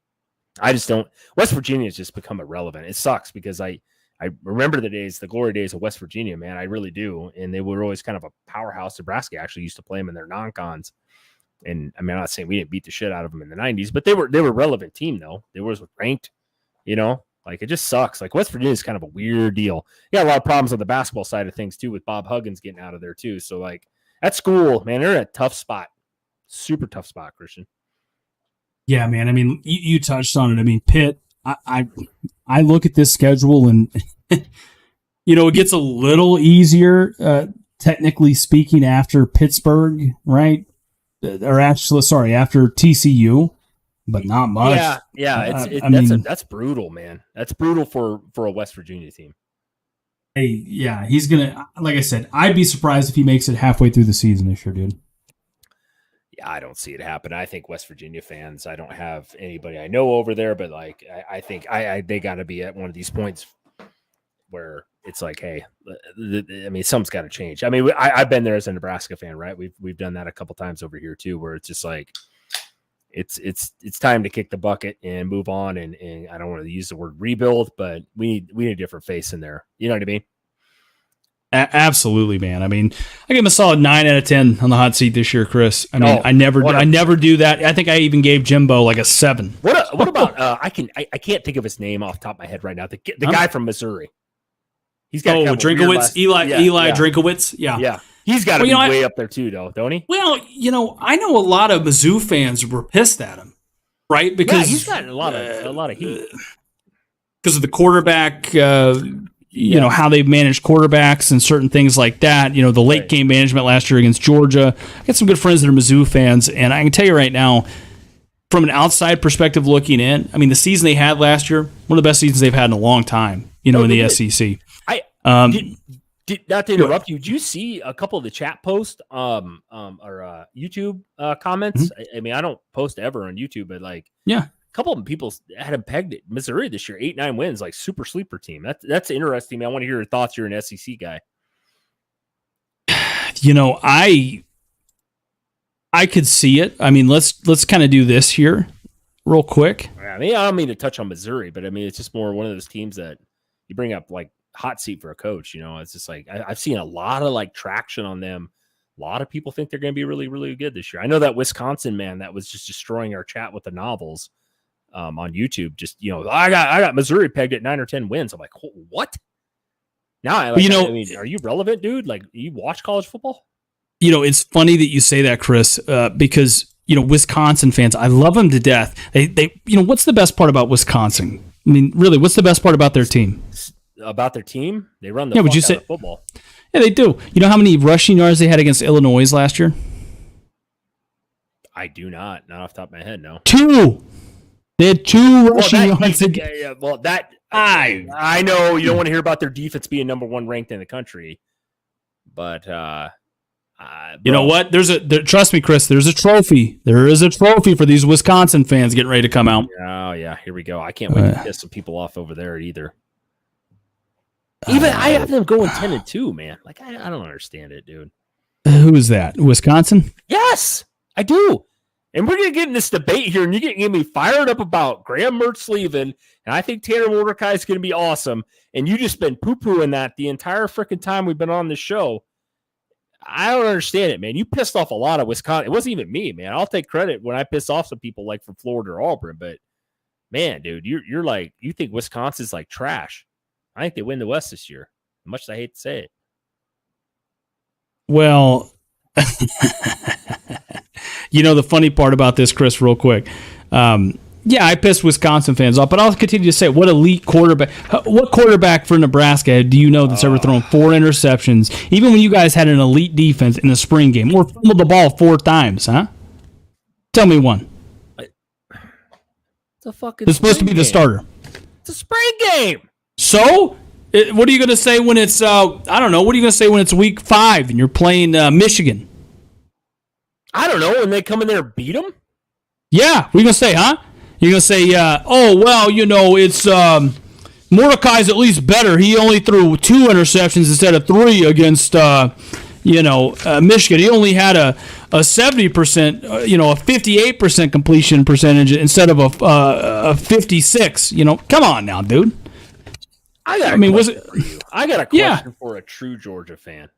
I just don't. West Virginia's just become irrelevant. It sucks because I remember the glory days of West Virginia, man. I really do. And they were always kind of a powerhouse. Nebraska actually used to play them in their non-cons. And I'm not saying we didn't beat the shit out of them in the 90s, but they were a relevant team, though. They were ranked, it just sucks. West Virginia is kind of a weird deal. Yeah, a lot of problems on the basketball side of things, too, with Bob Huggins getting out of there, too. So, at school, man, they're in a tough spot. Super tough spot, Christian. Yeah, man. You touched on it. Pitt, I look at this schedule and, it gets a little easier, technically speaking, after Pittsburgh, right? Or actually, sorry, after TCU, but not much. Yeah. That's brutal, man. That's brutal for a West Virginia team. Hey, yeah, he's going to, like I said, I'd be surprised if he makes it halfway through the season this year, dude. I don't see it happen. I think West Virginia fans, I don't have anybody I know over there, but I think they got to be at one of these points where it's hey, something's got to change. I've been there as a Nebraska fan, right? We've done that a couple times over here too, where it's just it's time to kick the bucket and move on. And I don't want to use the word rebuild, but we need a different face in there. You know what I mean? Absolutely, man. I give him a solid 9 out of 10 on the hot seat this year, Chris. I never do that. I think I even gave Jimbo a 7. What about I can't think of his name off the top of my head right now. The guy from Missouri. He's got Drinkowitz, Eli Drinkowitz. Yeah. He's got to be way up there too, though, don't he? Well, I know a lot of Mizzou fans were pissed at him, right? Because he's got a lot of heat because of the quarterback. you know, how they've managed quarterbacks and certain things like that. You know, the late game management last year against Georgia. I got some good friends that are Mizzou fans, and I can tell you right now, from an outside perspective looking in, I mean, the season they had last year, one of the best seasons they've had in a long time, you know, in the SEC. Not to interrupt you, did you see a couple of the chat posts or YouTube comments? I mean, I don't post ever on YouTube, but like, yeah. A couple of people had him pegged at Missouri this year, 8-9 wins, like super sleeper team. That's interesting, man. I want to hear your thoughts. You're an SEC guy. You know, I could see it. I mean, let's kind of do this here real quick. I mean, I don't mean to touch on Missouri, but I mean, it's just more one of those teams that you bring up like hot seat for a coach. You know, it's just like I've seen a lot of like traction on them. A lot of people think they're going to be really, really good this year. I know that Wisconsin man that was just destroying our chat with the novels. On YouTube, just, you know, I got Missouri pegged at 9 or 10 wins. I'm like, what? Now, I mean, are you relevant, dude? Like, you watch college football? You know, it's funny that you say that, Chris, because, you know, Wisconsin fans, I love them to death. They, you know, what's the best part about Wisconsin? I mean, really, what's the best part about their team? About their team? They run the fuck out of football. Yeah, they do. You know how many rushing yards they had against Illinois last year? I do not off the top of my head, no. 2. They had 2 rushing yards. Yeah. Well, that I know you don't want to hear about their defense being number 1 ranked in the country, but you know what? Trust me, Chris. There's a trophy. There is a trophy for these Wisconsin fans getting ready to come out. Oh yeah, here we go. I can't wait to piss some people off over there either. Even I have them going 10-2, man. Like I don't understand it, dude. Who is that? Wisconsin? Yes, I do. And we're going to get in this debate here, and you're going to get me fired up about Graham Mertz leaving, and I think Tanner Mordecai is going to be awesome, and you just been poo-pooing that the entire freaking time we've been on this show. I don't understand it, man. You pissed off a lot of Wisconsin. It wasn't even me, man. I'll take credit when I piss off some people like from Florida or Auburn, but, man, dude, you're like, you think Wisconsin's like trash. I think they win the West this year, as much as I hate to say it. Well... You know, the funny part about this, Chris, real quick. Yeah, I pissed Wisconsin fans off, but I'll continue to say, what elite quarterback, what quarterback for Nebraska do you know that's ever thrown 4 interceptions, even when you guys had an elite defense in the spring game, or fumbled the ball 4 times, huh? Tell me one. It's supposed to be the starter. It's a spring game. So, what are you going to say when it's, I don't know, what are you going to say when it's week 5 and you're playing Michigan? I don't know, when they come in there and beat them? Yeah, what are you going to say, huh? You're going to say, oh, well, you know, it's Mordecai's at least better. He only threw 2 interceptions instead of 3 against, Michigan. He only had a 70%, a 58% completion percentage instead of a 56. You know, come on now, dude. I got a question for a true Georgia fan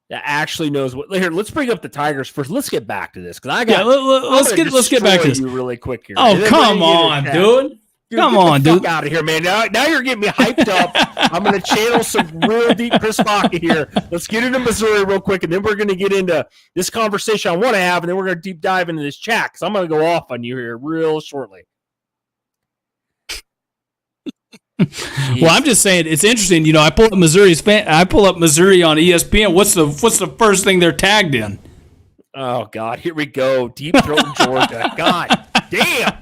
that actually knows what. Here, let's bring up the Tigers first. Let's get back to this because I got. Yeah, let's get back to this really quick here. Oh, come on, dude. Come on, dude. Out of here, man. Now you're getting me hyped up. I'm going to channel some real deep Chris Baca here. Let's get into Missouri real quick, and then we're going to get into this conversation I want to have, and then we're going to deep dive into this chat because I'm going to go off on you here real shortly. Well, I'm just saying it's interesting. You know, I pull up Missouri on ESPN. What's the first thing they're tagged in? Oh God, here we go. Deep throat in Georgia. God damn,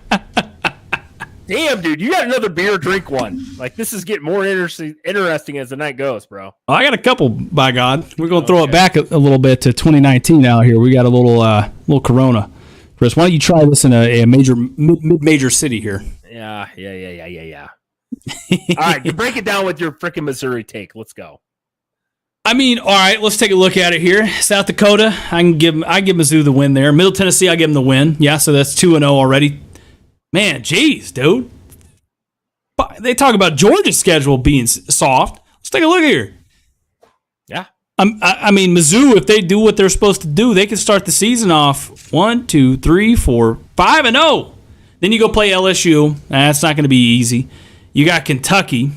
dude, you got another beer, drink one. Like this is getting more interesting as the night goes, bro. Oh, I got a couple. By God, we're gonna throw it back a little bit to 2019 now. Here we got a little Corona. Chris, why don't you try this in a major mid-major city here? Yeah. All right, you break it down with your freaking Missouri take. Let's go. I mean, all right, let's take a look at it here. South Dakota, I give Mizzou the win there. Middle Tennessee, I give them the win. Yeah, so that's 2-0 already. Man, geez, dude. They talk about Georgia's schedule being soft. Let's take a look here. Yeah. I mean, Mizzou, if they do what they're supposed to do, they can start the season off 1, 2, 3, 4, 5-0. Then you go play LSU. That's not going to be easy. You got Kentucky.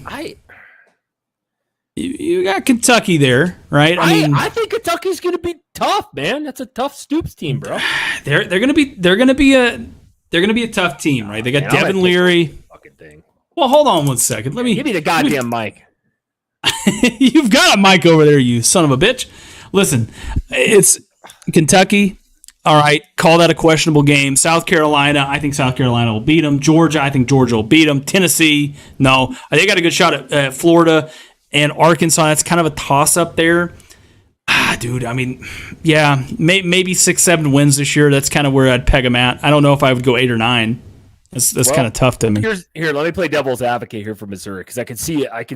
You got Kentucky there, right? I think Kentucky's going to be tough, man. That's a tough Stoops team, bro. They're going to be a tough team, right? They got Devin Leary. Fucking thing. Well, hold on one second. Give me the goddamn mic. You've got a mic over there, you son of a bitch. Listen, it's Kentucky. All right, call that a questionable game. South Carolina, I think South Carolina will beat them. Georgia, I think Georgia will beat them. Tennessee, no. They got a good shot at Florida and Arkansas. That's kind of a toss-up there. Dude, I mean, yeah, maybe 6-7 wins this year. That's kind of where I'd peg them at. I don't know if I would go 8 or 9. That's kind of tough to me. Here, let me play devil's advocate here for Missouri because I can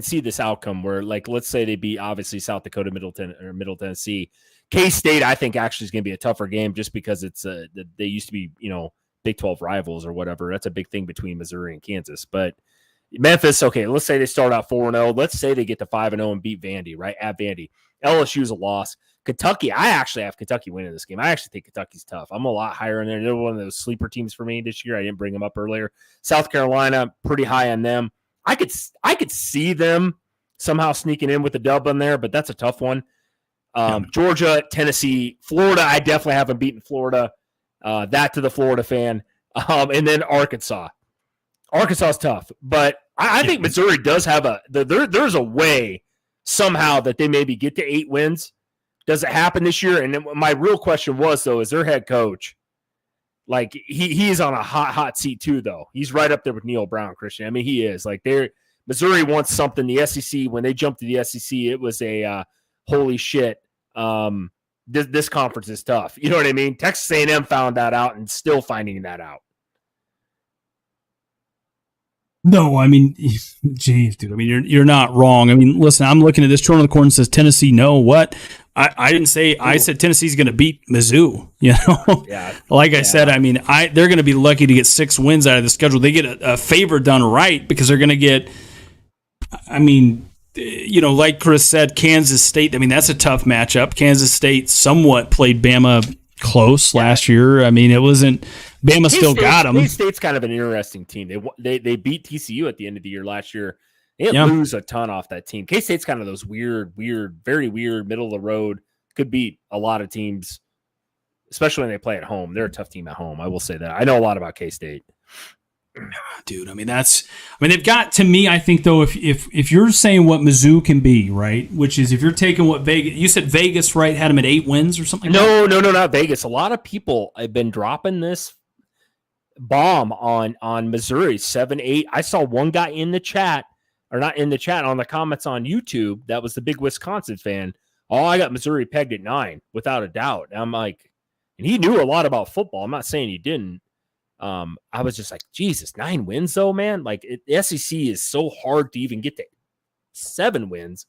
see this outcome where, like, let's say they beat obviously South Dakota, Middle Tennessee. K-State, I think, actually is going to be a tougher game just because it's they used to be, Big 12 rivals or whatever. That's a big thing between Missouri and Kansas. But Memphis, okay, let's say they start out 4-0. Let's say they get to 5-0 and beat Vandy, right? At Vandy. LSU is a loss. Kentucky, I actually have Kentucky winning this game. I actually think Kentucky's tough. I'm a lot higher in there. They're one of those sleeper teams for me this year. I didn't bring them up earlier. South Carolina, pretty high on them. I could see them somehow sneaking in with a dub on there, but that's a tough one. Georgia, Tennessee, Florida. I definitely haven't beaten Florida. That to the Florida fan. And then Arkansas. Arkansas is tough, but I think Missouri does have there's a way somehow that they maybe get to 8 wins. Does it happen this year? And my real question was, though, is their head coach, like, he's on a hot seat too, though. He's right up there with Neil Brown, Christian. I mean, he is. Like, Missouri wants something. The SEC, when they jumped to the SEC, it was a holy shit. This conference is tough. You know what I mean? Texas A&M found that out and still finding that out. No, I mean, geez, dude. I mean, you're not wrong. I mean, listen, I'm looking at this chart on the corner and says Tennessee. No, what? I didn't say. Ooh. I said Tennessee's going to beat Mizzou. You know, I said. I mean, they're going to be lucky to get 6 wins out of the schedule. They get a favor done right because they're going to get. I mean, like Chris said, Kansas State. I mean, that's a tough matchup. Kansas State somewhat played Bama close last year. I mean, it wasn't. Bama still got them. K-State's kind of an interesting team. They beat TCU at the end of the year last year. They lose a ton off that team. K-State's kind of those weird, very weird, middle of the road. Could beat a lot of teams, especially when they play at home. They're a tough team at home. I will say that. I know a lot about K-State. Dude, I mean, they've got, to me, I think, though, if you're saying what Mizzou can be, right, which is if you're taking what Vegas, you said Vegas, right, had them at 8 wins or something like that? No, not Vegas. A lot of people have been dropping this bomb on Missouri, 7-8. I saw one guy in the chat, or not in the chat, on the comments on YouTube, that was the big Wisconsin fan. Oh, I got Missouri pegged at 9, without a doubt. And I'm like, and he knew a lot about football. I'm not saying he didn't. I was just like, Jesus, 9 wins though, man. Like, the SEC is so hard to even get to 7 wins.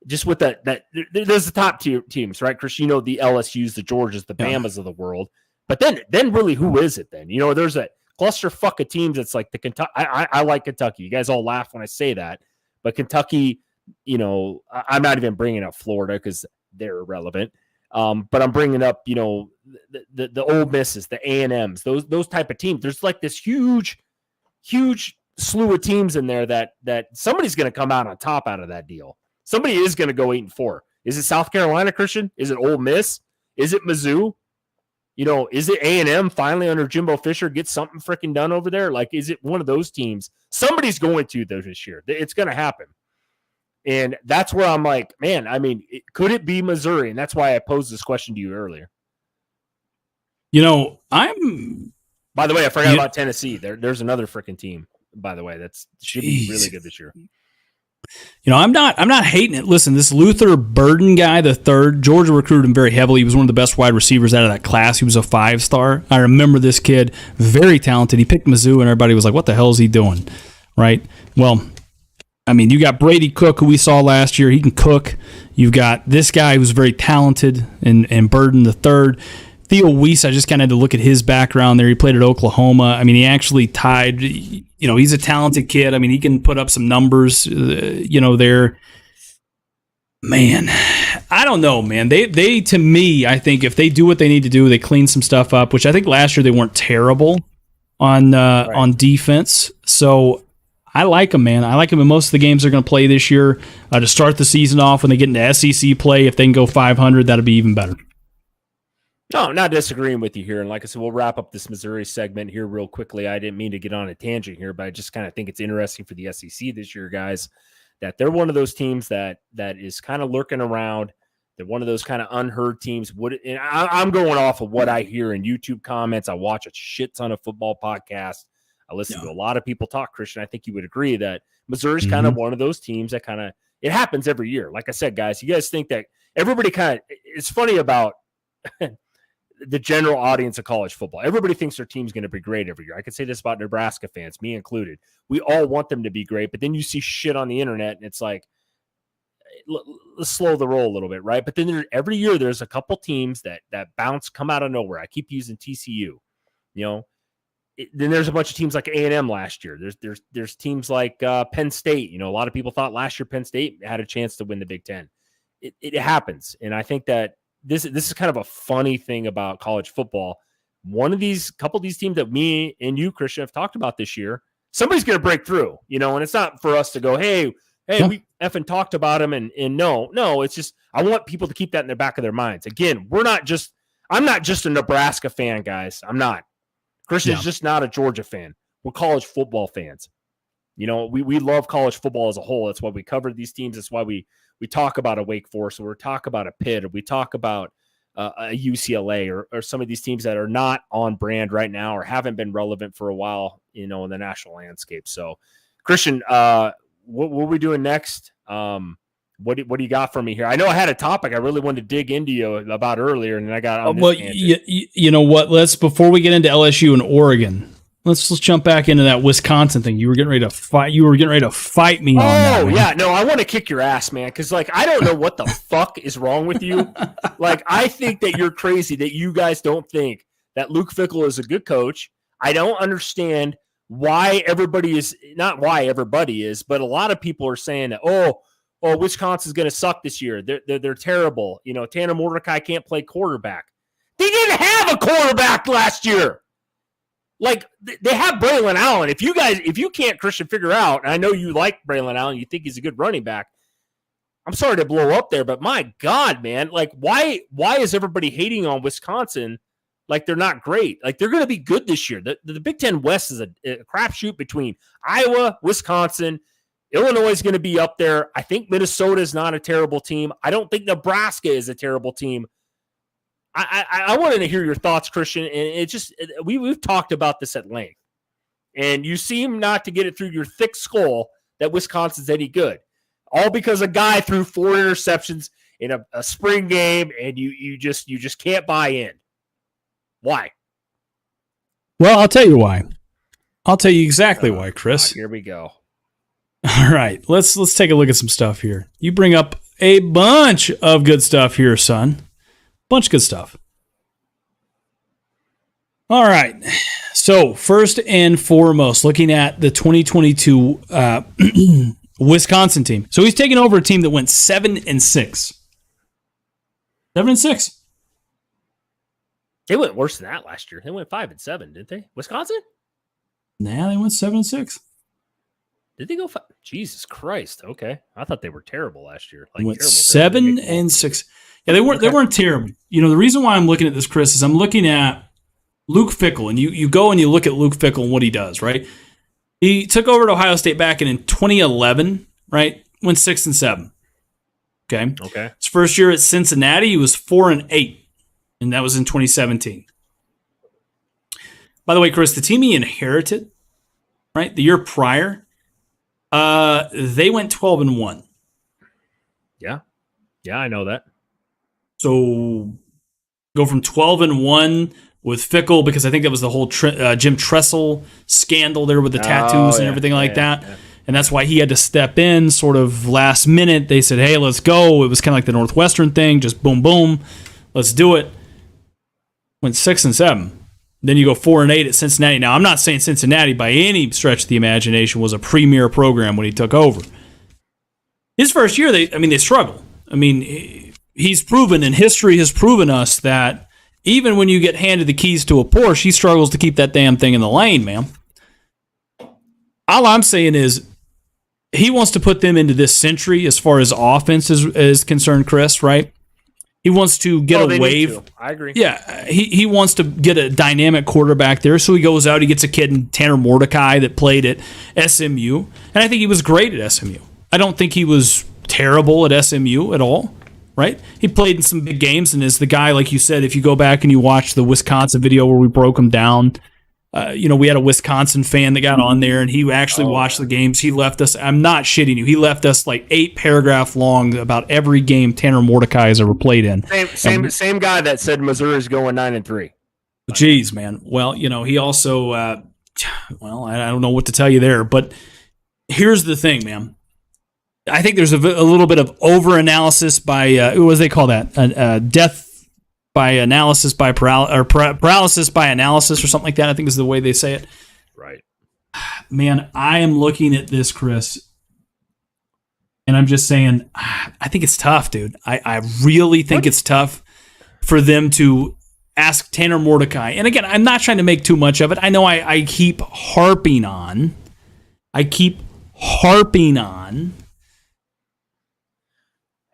Just with that there's the top tier teams, right, Chris? The LSUs, the Georgias, the Bamas of the world. But then really, who is it then? There's a clusterfuck of teams that's like the Kentucky. I like Kentucky. You guys all laugh when I say that. But Kentucky, I'm not even bringing up Florida because they're irrelevant. But I'm bringing up, the Ole Misses, the A&Ms, those type of teams. There's like this huge slew of teams in there that somebody's going to come out on top out of that deal. Somebody is going to go 8-4. Is it South Carolina, Christian? Is it Ole Miss? Is it Mizzou? Is it A&M finally under Jimbo Fisher get something freaking done over there? Like, is it one of those teams? Somebody's going to, though, this year. It's going to happen. And that's where I'm like, man, I mean, could it be Missouri? And that's why I posed this question to you earlier. By the way, I forgot about Tennessee. There's another freaking team, by the way, that's should be really good this year. I'm not hating it. Listen, this Luther Burden guy, the third, Georgia recruited him very heavily. He was one of the best wide receivers out of that class. He was a 5-star. I remember this kid, very talented. He picked Mizzou, and everybody was like, what the hell is he doing? Right? Well, I mean, you got Brady Cook, who we saw last year. He can cook. You've got this guy who's very talented, and Burden the third. Theo Weiss, I just kind of had to look at his background there. He played at Oklahoma. I mean, he actually tied, he's a talented kid. I mean, he can put up some numbers, there. Man, I don't know, man. They to me, I think if they do what they need to do, they clean some stuff up, which I think last year they weren't terrible on defense. So I like them, man. I like them in most of the games they're going to play this year. To start the season off when they get into SEC play, if they can go 500, that'll be even better. No, not disagreeing with you here. And like I said, we'll wrap up this Missouri segment here real quickly. I didn't mean to get on a tangent here, but I just kind of think it's interesting for the SEC this year, guys. that they're one of those teams that is kind of lurking around. They're one of those kind of unheard teams. And I'm going off of what I hear in YouTube comments. I watch a shit ton of football podcasts. I listen to a lot of people talk, Christian. I think you would agree that Missouri's kind of one of those teams that kind of, it happens every year. Like I said, guys, you guys think that everybody kind of, it's funny about the general audience of college football. Everybody thinks their team's going to be great every year. I could say this about Nebraska fans, me included. We all want them to be great, but then you see shit on the internet and it's like, let's slow the roll a little bit, right? But then every year there's a couple teams that bounce, come out of nowhere. I keep using TCU, then there's a bunch of teams like A&M last year. There's teams like Penn State. A lot of people thought last year Penn State had a chance to win the Big Ten. It happens, and I think that this is kind of a funny thing about college football. Couple of these teams that me and you, Christian, have talked about this year, somebody's going to break through. And it's not for us to go, hey, we effing talked about them, and no, it's just I want people to keep that in the back of their minds. Again, I'm not just a Nebraska fan, guys. I'm not. Christian's just not a Georgia fan. We're college football fans. We love college football as a whole. That's why we cover these teams. That's why we talk about a Wake Forest, or we talk about a Pitt, or we talk about a UCLA, or some of these teams that are not on brand right now or haven't been relevant for a while, in the national landscape. So, Christian, what are we doing next? What do you got for me here? I know I had a topic I really wanted to dig into you about earlier, and then I got on this you know what? Before we get into LSU and Oregon, let's jump back into that Wisconsin thing. You were getting ready to fight. You were getting ready to fight me on that. Oh yeah, no, I want to kick your ass, man. Because I don't know what the fuck is wrong with you. I think that you're crazy that you guys don't think that Luke Fickell is a good coach. I don't understand why everybody is not why everybody is, but a lot of people are saying that Wisconsin's going to suck this year. They're terrible. Tanner Mordecai can't play quarterback. They didn't have a quarterback last year. They have Braylon Allen. If you can't, Christian, figure out, and I know you like Braylon Allen, you think he's a good running back. I'm sorry to blow up there, but my God, man, why is everybody hating on Wisconsin like they're not great? They're going to be good this year. The Big Ten West is a crapshoot between Iowa, Wisconsin. Illinois is going to be up there. I think Minnesota is not a terrible team. I don't think Nebraska is a terrible team. I wanted to hear your thoughts, Christian, and we've talked about this at length, and you seem not to get it through your thick skull that Wisconsin's any good, all because a guy threw 4 interceptions in a spring game, and you just can't buy in. Why? Well, I'll tell you why. I'll tell you exactly why, Chris. Here we go. All right, let's take a look at some stuff here. You bring up a bunch of good stuff here, son. Bunch of good stuff. All right. So first and foremost, looking at the 2022 Wisconsin team. So he's taking over a team that went 7-6. 7-6. They went worse than that last year. They went 5-7, didn't they? Wisconsin? Nah, they went 7-6. Did they go 5? Jesus Christ. Okay. I thought they were terrible last year. They went 7-6. Yeah, they weren't terrible. The reason why I'm looking at this, Chris, is I'm looking at Luke Fickell, and you go and you look at Luke Fickell and what he does, right? He took over at Ohio State back in 2011, right? Went 6-7. Okay. His first year at Cincinnati, he was 4-8, and that was in 2017. By the way, Chris, the team he inherited, right, the year prior, they went 12-1. Yeah, I know that. So go from 12-1 with Fickell, because I think that was the whole Jim Tressel scandal there with the tattoos and everything like that. Yeah. And that's why he had to step in sort of last minute. They said, hey, let's go. It was kind of like the Northwestern thing, just boom, boom, let's do it. Went 6-7. Then you go 4-8 at Cincinnati. Now, I'm not saying Cincinnati by any stretch of the imagination was a premier program when he took over. His first year, they struggle. He's proven, and history has proven us that even when you get handed the keys to a Porsche, he struggles to keep that damn thing in the lane, man. All I'm saying is he wants to put them into this century as far as offense is concerned, Chris, right? He wants to get a wave. I agree. Yeah, he wants to get a dynamic quarterback there, so he goes out, he gets a kid in Tanner Mordecai that played at SMU, and I think he was great at SMU. I don't think he was terrible at SMU at all, right? He played in some big games and is the guy, like you said, if you go back and you watch the Wisconsin video where we broke him down, we had a Wisconsin fan that got on there and he actually watched the games. He left us, I'm not shitting you, he left us like 8 paragraph long about every game Tanner Mordecai has ever played in. Same guy that said Missouri's going 9-3. Jeez, man. Well, he also, I don't know what to tell you there, but here's the thing, man. I think there's a little bit of over-analysis by, what do they call that? Death by analysis by paralysis by analysis or something like that, I think is the way they say it. Right. Man, I am looking at this, Chris, and I'm just saying, I think it's tough, dude. I really think it's tough for them to ask Tanner Mordecai. And again, I'm not trying to make too much of it. I know I keep harping on.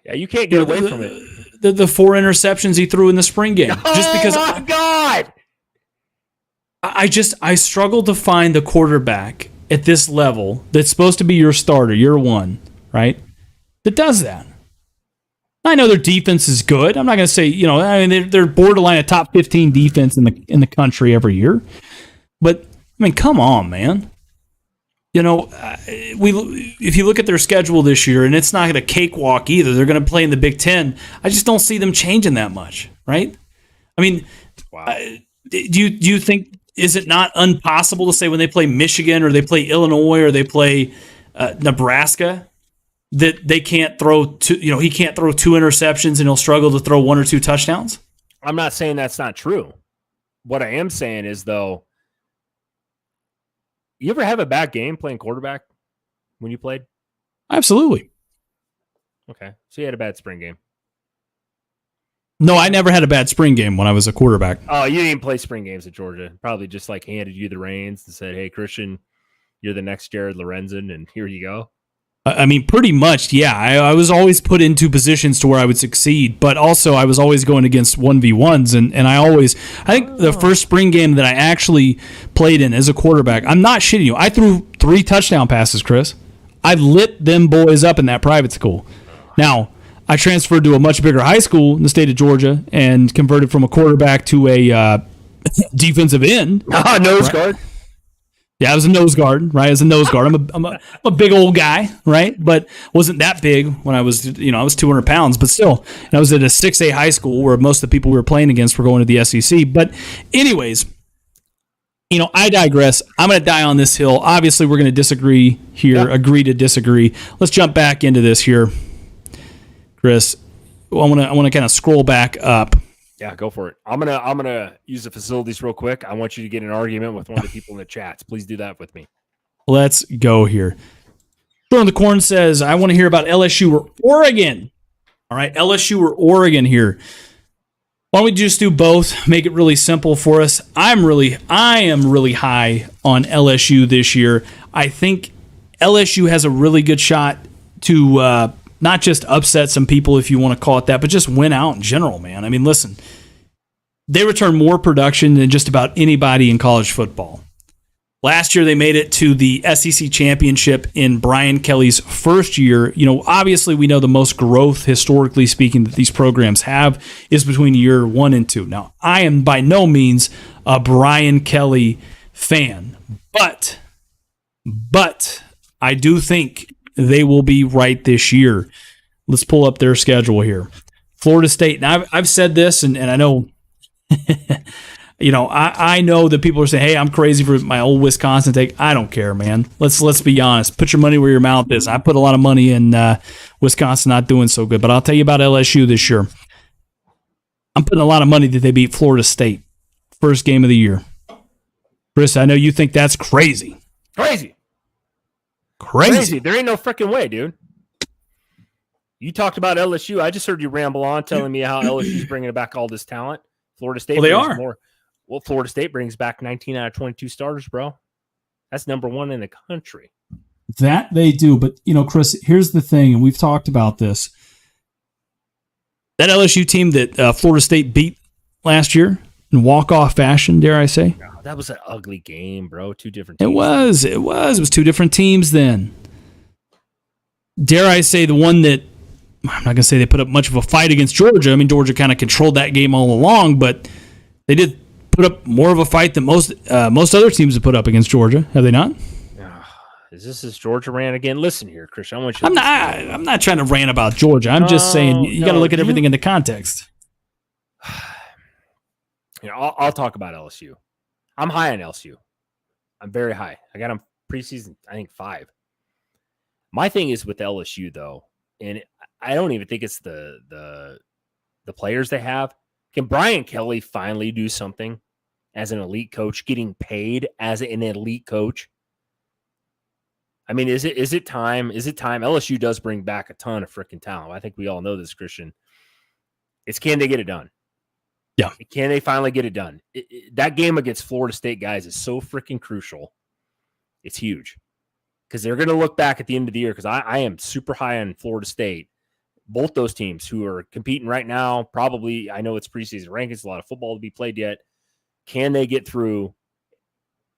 Yeah, you can't get away from it. The 4 interceptions he threw in the spring game. Just because my God! I struggle to find the quarterback at this level that's supposed to be your starter, year one, right? That does that. I know their defense is good. I'm not going to say, they're borderline a top 15 defense in the country every year. But come on, man. If you look at their schedule this year, and it's not a cakewalk either. They're going to play in the Big Ten. I just don't see them changing that much, right? Wow. Do you think, is it not impossible to say when they play Michigan or they play Illinois or they play Nebraska that they can't throw he can't throw 2 interceptions and he'll struggle to throw 1 or 2 touchdowns? I'm not saying that's not true. What I am saying is, though, you ever have a bad game playing quarterback when you played? Absolutely. Okay. So you had a bad spring game. No, I never had a bad spring game when I was a quarterback. Oh, you didn't play spring games at Georgia. Probably just handed you the reins and said, hey, Christian, you're the next Jared Lorenzen, and here you go. Pretty much, yeah. I was always put into positions to where I would succeed, but also I was always going against 1v1s, and I think the first spring game that I actually played in as a quarterback, I'm not shitting you, I threw 3 touchdown passes, Chris. I lit them boys up in that private school. Now, I transferred to a much bigger high school in the state of Georgia and converted from a quarterback to a defensive end. Nose guard. Yeah, I was a nose guard, right? As a nose guard, I'm a big old guy, right? But wasn't that big when I was, I was 200 pounds, but still. And I was at a 6A high school where most of the people we were playing against were going to the SEC. But anyways, I digress. I'm going to die on this hill. Obviously, we're going to disagree here, agree to disagree. Let's jump back into this here, Chris. I want to kind of scroll back up. Yeah, go for it. I'm gonna use the facilities real quick. I want you to get an argument with one of the people in the chats. Please do that with me. Let's go here. Sean the Corn says, I want to hear about LSU or Oregon. All right, LSU or Oregon here. Why don't we just do both? Make it really simple for us. I am really high on LSU this year. I think LSU has a really good shot to not just upset some people, if you want to call it that, but just win out in general, man. Listen, they return more production than just about anybody in college football. Last year, they made it to the SEC championship in Brian Kelly's first year. Obviously, we know the most growth, historically speaking, that these programs have is between year 1 and 2. Now, I am by no means a Brian Kelly fan, but I do think they will be right this year. Let's pull up their schedule here. Florida State. Now, I've said this, and I know, I know that people are saying, hey, I'm crazy for my old Wisconsin take. I don't care, man. Let's be honest. Put your money where your mouth is. I put a lot of money in Wisconsin not doing so good, but I'll tell you about LSU this year. I'm putting a lot of money that they beat Florida State. First game of the year. Chris, I know you think that's crazy. Crazy. There ain't no freaking way, dude. You talked about LSU. I just heard you ramble on telling me how LSU's bringing back all this talent. Florida State. Well, they are. More. Well, Florida State brings back 19 out of 22 starters, bro. That's number 1 in the country. That they do. But, Chris, here's the thing, and we've talked about this. That LSU team that Florida State beat last year in walk-off fashion, dare I say? No, that was an ugly game, bro. 2 different teams. It was 2 different teams then. dare I say, the one that I'm not going to say they put up much of a fight against Georgia. I mean, Georgia kind of controlled that game all along, but they did put up more of a fight than most other teams have put up against Georgia. Have they not? Is this Georgia rant again? Listen here, Christian. I want you. I'm not trying to rant about Georgia. I'm just saying you got to look at everything in the context. I'll talk about LSU. I'm high on LSU. I'm very high. I got them preseason, I think 5. My thing is with LSU though, and I don't even think it's the players they have. Can Brian Kelly finally do something as an elite coach, getting paid as an elite coach? I mean, is it time? Is it time? LSU does bring back a ton of freaking talent. I think we all know this, Christian. It's can they get it done? Yeah. Can they finally get it done? That game against Florida State, guys, is so freaking crucial. It's huge because they're going to look back at the end of the year because I am super high on Florida State. Both those teams who are competing right now, probably, I know it's preseason rankings, a lot of football to be played yet. Can they get through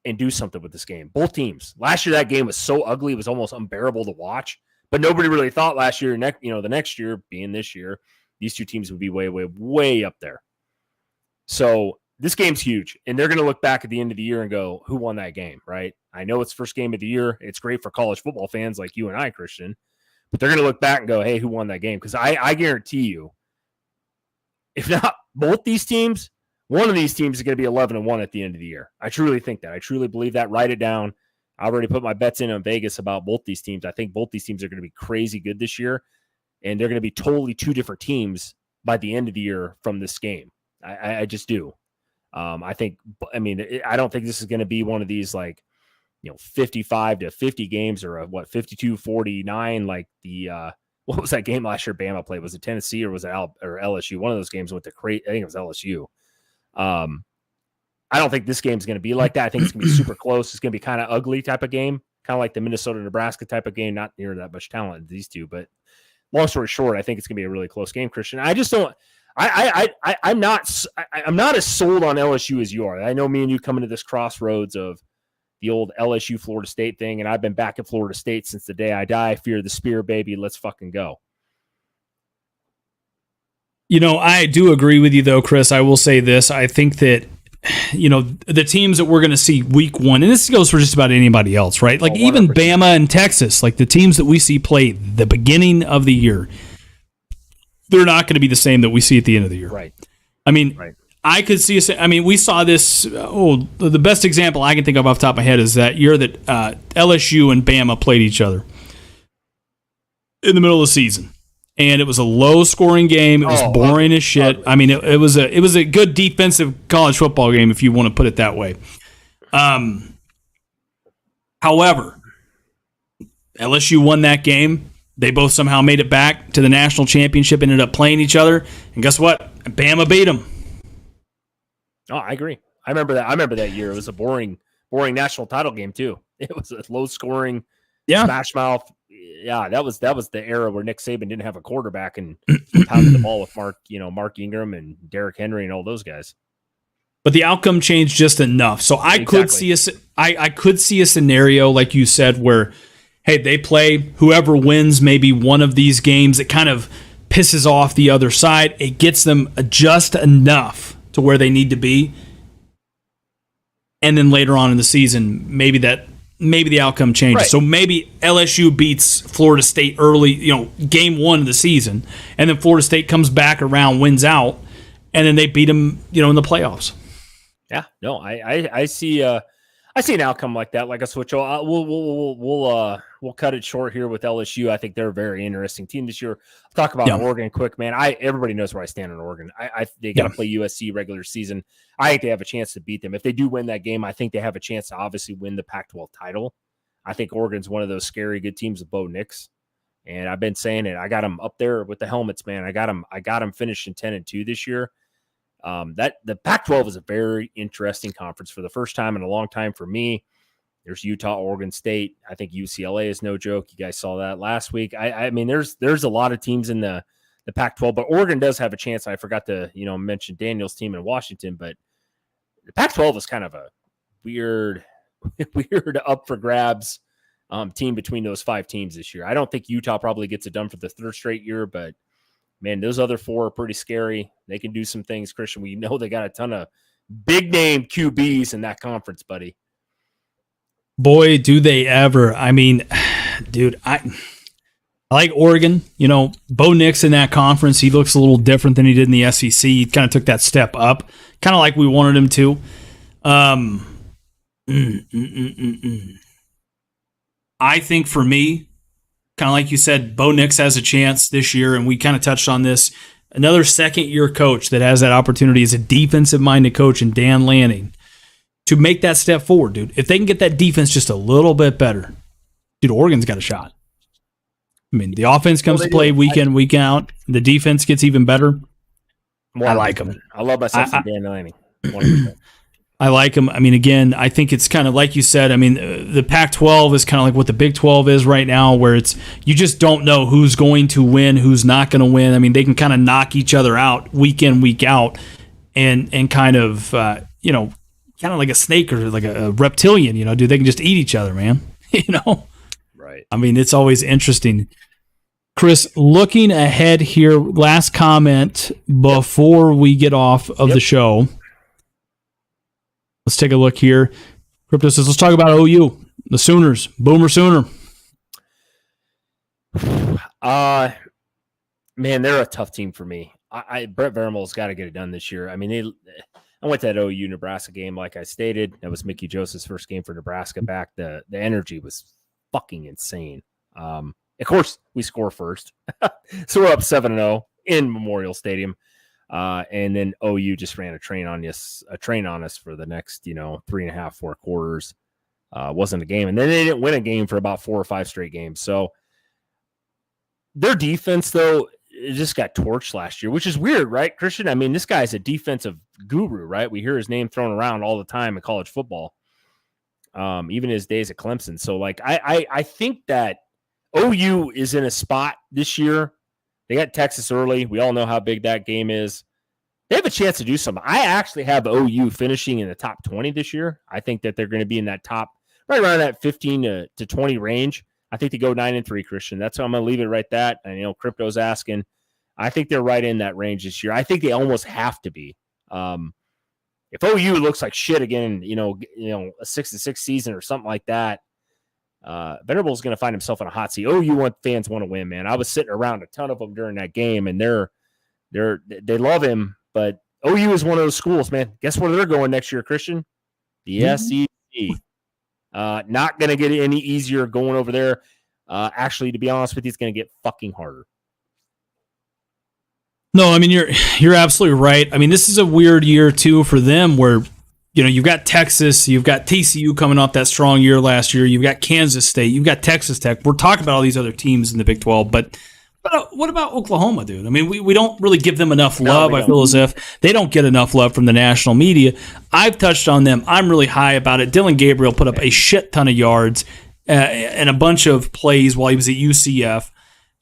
and do something with this game? Both teams. Last year, that game was so ugly, it was almost unbearable to watch. But nobody really thought last year, the next year being this year, these two teams would be way, way, way up there. So this game's huge, and they're going to look back at the end of the year and go, who won that game, right? I know it's first game of the year. It's great for college football fans like you and I, Christian, but they're going to look back and go, hey, who won that game? Because I guarantee you, if not both these teams, one of these teams is going to be 11-1 at the end of the year. I truly think that. I truly believe that. Write it down. I already put my bets in on Vegas about both these teams. I think both these teams are going to be crazy good this year, and they're going to be totally two different teams by the end of the year from this game. I just do. I don't think this is going to be one of these 55 to 50 games or 52-49 like the what was that game last year Bama played? Was it Tennessee or was it LSU? One of those games went to I think it was LSU. I don't think this game is going to be like that. I think it's going to be super close. It's going to be kind of ugly type of game, kind of like the Minnesota-Nebraska type of game. Not near that much talent these two, but long story short, I think it's going to be a really close game, Christian. I just don't. I'm not as sold on LSU as you are. I know me and you come into this crossroads of the old LSU Florida State thing, and I've been back at Florida State since the day I die. Fear the spear, baby. Let's fucking go. I do agree with you, though, Chris. I will say this. I think that, the teams that we're going to see week 1, and this goes for just about anybody else, right? Like even Bama and Texas, like the teams that we see play the beginning of the year, they're not going to be the same that we see at the end of the year. Right. I mean, right. I could see we saw this. The best example I can think of off the top of my head is that year that LSU and Bama played each other in the middle of the season. And it was a low-scoring game. It was boring as shit. I mean, it was a good defensive college football game, if you want to put it that way. However, LSU won that game. They both somehow made it back to the national championship, ended up playing each other. And guess what? Bama beat them. Oh, I agree. I remember that year. It was a boring national title game, too. It was a low-scoring, smash mouth. Yeah, that was the era where Nick Saban didn't have a quarterback and pounded the ball with Mark Ingram and Derrick Henry and all those guys. But the outcome changed just enough. So I could see a scenario, like you said, where, hey, they play, whoever wins maybe one of these games, it kind of pisses off the other side. It gets them just enough to where they need to be. And then later on in the season, maybe the outcome changes. Right. So maybe LSU beats Florida State early, game 1 of the season, and then Florida State comes back around, wins out, and then they beat them, in the playoffs. Yeah, no, I see an outcome like that, like a switch. We'll cut it short here with LSU. I think they're a very interesting team this year. I'll talk about Oregon quick, man. Everybody knows where I stand on Oregon. They got to play USC regular season. I think they have a chance to beat them. If they do win that game, I think they have a chance to obviously win the Pac-12 title. I think Oregon's one of those scary good teams with Bo Nix, and I've been saying it. I got them up there with the helmets, man. I got them finishing 10-2 this year. That the Pac-12 is a very interesting conference for the first time in a long time for me. There's Utah, Oregon State. I think UCLA is no joke. You guys saw that last week. I mean, there's a lot of teams in the Pac-12, but Oregon does have a chance. I forgot to mention Daniel's team in Washington, but the Pac-12 is kind of a weird up for grabs team between those 5 teams this year. I don't think Utah probably gets it done for the 3rd straight year, but man, those other 4 are pretty scary. They can do some things, Christian. We know they got a ton of big name QBs in that conference, buddy. Boy, do they ever. I mean, dude, I like Oregon. You know, Bo Nix in that conference, he looks a little different than he did in the SEC. He kind of took that step up, kind of like we wanted him to. I think for me, kind of like you said, Bo Nix has a chance this year, and we kind of touched on this. Another second-year coach that has that opportunity as a defensive-minded coach in Dan Lanning to make that step forward, dude. If they can get that defense just a little bit better, dude, Oregon's got a shot. I mean, the offense comes to play week in, week out. The defense gets even better. I like them. I love myself some Dan Lanning. 100%. I like them. I mean, again, I think it's kind of like you said. I mean, the Pac-12 is kind of like what the Big 12 is right now, where it's you just don't know who's going to win, who's not going to win. I mean, they can kind of knock each other out week in, week out, and kind of kind of like a snake or like a reptilian. Dude, they can just eat each other, man. Right. I mean, it's always interesting. Chris, looking ahead here, last comment before we get off of the show. Let's take a look here. Crypto says, let's talk about OU, the Sooners, Boomer Sooner. Man, they're a tough team for me. Brett Venables got to get it done this year. I mean, I went to that OU Nebraska game, like I stated. That was Mickey Joseph's first game for Nebraska back. The energy was fucking insane. Of course, we score first. So we're up 7-0 in Memorial Stadium. And then OU just ran a train on us for the next, 3.5, 4 quarters. Wasn't a game. And then they didn't win a game for about 4 or 5 straight games. So their defense, though, it just got torched last year, which is weird, right, Christian? I mean, this guy's a defensive guru, right? We hear his name thrown around all the time in college football, even his days at Clemson. So, like, I think that OU is in a spot this year. They got Texas early. We all know how big that game is. They have a chance to do something. I actually have OU finishing in the top 20 this year. I think that they're going to be in that top, right around that 15 to 20 range. I think they go 9-3, Christian. That's how I'm going to leave it right that. And, Crypto's asking. I think they're right in that range this year. I think they almost have to be. If OU looks like shit again, a 6-6 season or something like that, Venables going to find himself in a hot seat. OU fans want to win, man. I was sitting around a ton of them during that game, and they love him. But OU is one of those schools, man. Guess where they're going next year, Christian? The SEC. Not going to get any easier going over there. Actually, to be honest with you, it's going to get fucking harder. No, I mean, you're absolutely right. I mean, this is a weird year, too, for them where, you've got Texas, you've got TCU coming off that strong year last year, you've got Kansas State, you've got Texas Tech. We're talking about all these other teams in the Big 12, but what about Oklahoma, dude? I mean, we don't really give them enough love. I feel as if they don't get enough love from the national media. I've touched on them. I'm really high about it. Dylan Gabriel put up a shit ton of yards and a bunch of plays while he was at UCF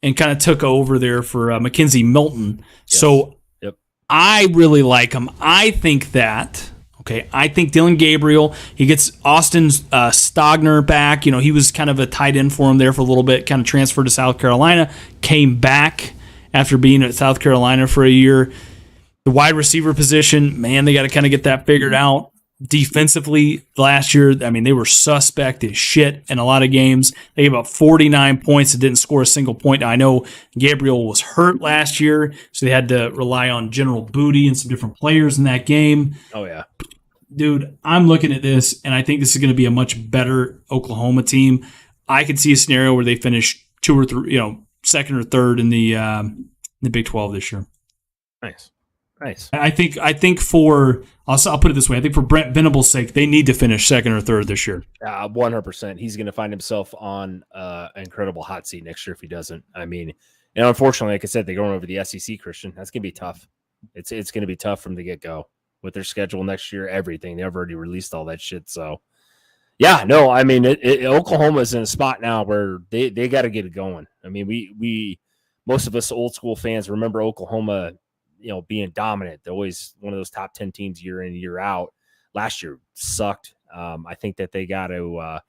and kind of took over there for Mackenzie Milton. Yes. So I really like him. I think Dylan Gabriel, he gets Austin Stogner back. He was kind of a tight end for him there for a little bit, kind of transferred to South Carolina, came back after being at South Carolina for a year. The wide receiver position, man, they got to kind of get that figured out. Defensively, last year, I mean, they were suspect as shit in a lot of games. They gave up 49 points and didn't score a single point. Now, I know Gabriel was hurt last year, so they had to rely on General Booty and some different players in that game. Oh, yeah. Dude, I'm looking at this, and I think this is going to be a much better Oklahoma team. I could see a scenario where they finish 2 or 3, second or third in the Big 12 this year. Nice. I think for I'll put it this way. I think for Brent Venables' sake, they need to finish second or third this year. 100%. He's going to find himself on an incredible hot seat next year if he doesn't. I mean, and unfortunately, like I said, they're going over the SEC, Christian. That's going to be tough. It's going to be tough from the get-go with their schedule next year, everything. They've already released all that shit. So, yeah, no, I mean, Oklahoma's in a spot now where they got to get it going. I mean, we most of us old school fans remember Oklahoma, being dominant. They're always one of those top 10 teams year in, year out. Last year sucked. I think that they got to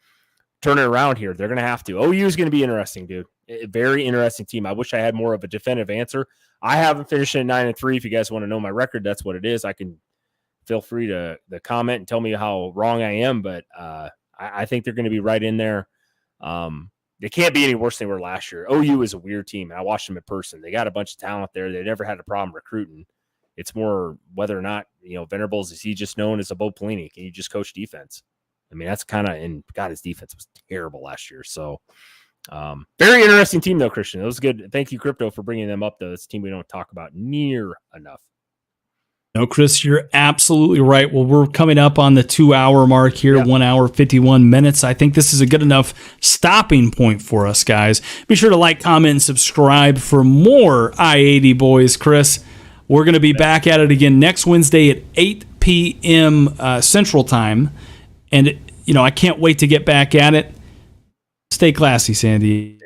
turn it around here. They're going to have to. OU is going to be interesting, dude. A very interesting team. I wish I had more of a definitive answer. I haven't finished at 9-3. If you guys want to know my record, that's what it is. I can feel free to comment and tell me how wrong I am, but I think they're going to be right in there. They can't be any worse than they were last year. OU is a weird team, and I watched them in person. They got a bunch of talent there. They never had a problem recruiting. It's more whether or not, Venables, is he just known as a Bo Pelini? Can you just coach defense? I mean, that's kind of, and God, his defense was terrible last year. So very interesting team though, Christian. It was good. Thank you, Crypto, for bringing them up though. It's a team we don't talk about near enough. No, Chris, you're absolutely right. Well, we're coming up on the 2-hour mark here, Yep. 1 hour, 51 minutes. I think this is a good enough stopping point for us, guys. Be sure to like, comment, and subscribe for more I-80 Boys, Chris. We're going to be back at it again next Wednesday at 8 p.m. Central Time. And, I can't wait to get back at it. Stay classy, Sandy.